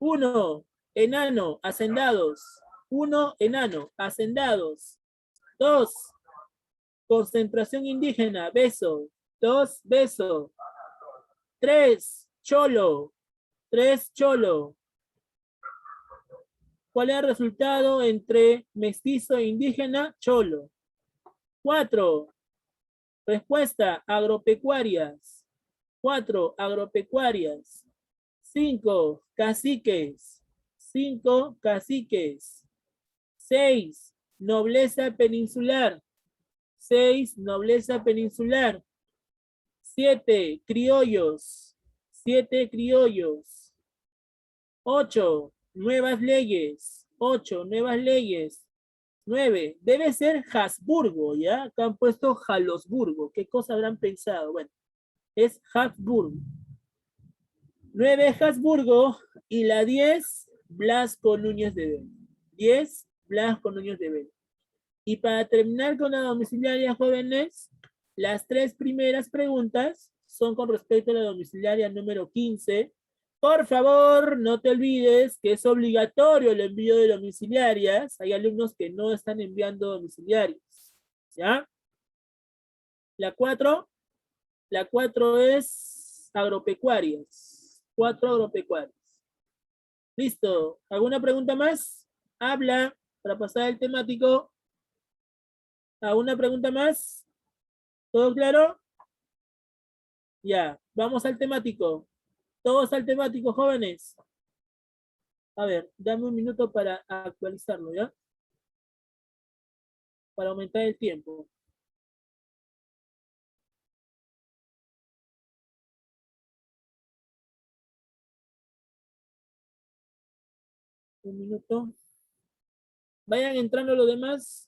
1, enano, hacendados. 1, enano, hacendados. 2, concentración indígena, beso. 2, beso. 3, cholo. 3, cholo. ¿Cuál es el resultado entre mestizo e indígena? Cholo. 4, respuesta, agropecuarias. 4, agropecuarias. 5, caciques. 5, caciques. 6, nobleza peninsular. 6, nobleza peninsular. 7, criollos. 7, criollos. 8, nuevas leyes. 8, nuevas leyes. 9, debe ser Habsburgo, ¿ya? Acá han puesto Jalosburgo. ¿Qué cosa habrán pensado? Bueno, es Habsburgo. 9, Habsburgo. Y la 10, Blasco Núñez de Vélez. 10, Blasco Núñez de Vélez. Y para terminar con la domiciliaria, jóvenes, las 3 primeras preguntas son con respecto a la domiciliaria número 15. Por favor, no te olvides que es obligatorio el envío de domiciliarias. Hay alumnos que no están enviando domiciliarios. ¿Ya? La 4, la 4 es agropecuarias. 4 agropecuarias. Listo. ¿Alguna pregunta más? Habla para pasar el temático. ¿Alguna pregunta más? ¿Todo claro? Ya, vamos al temático. Todos al temático, jóvenes. A ver, dame un minuto para actualizarlo, ¿ya? Para aumentar el tiempo. Un minuto. Vayan entrando los demás.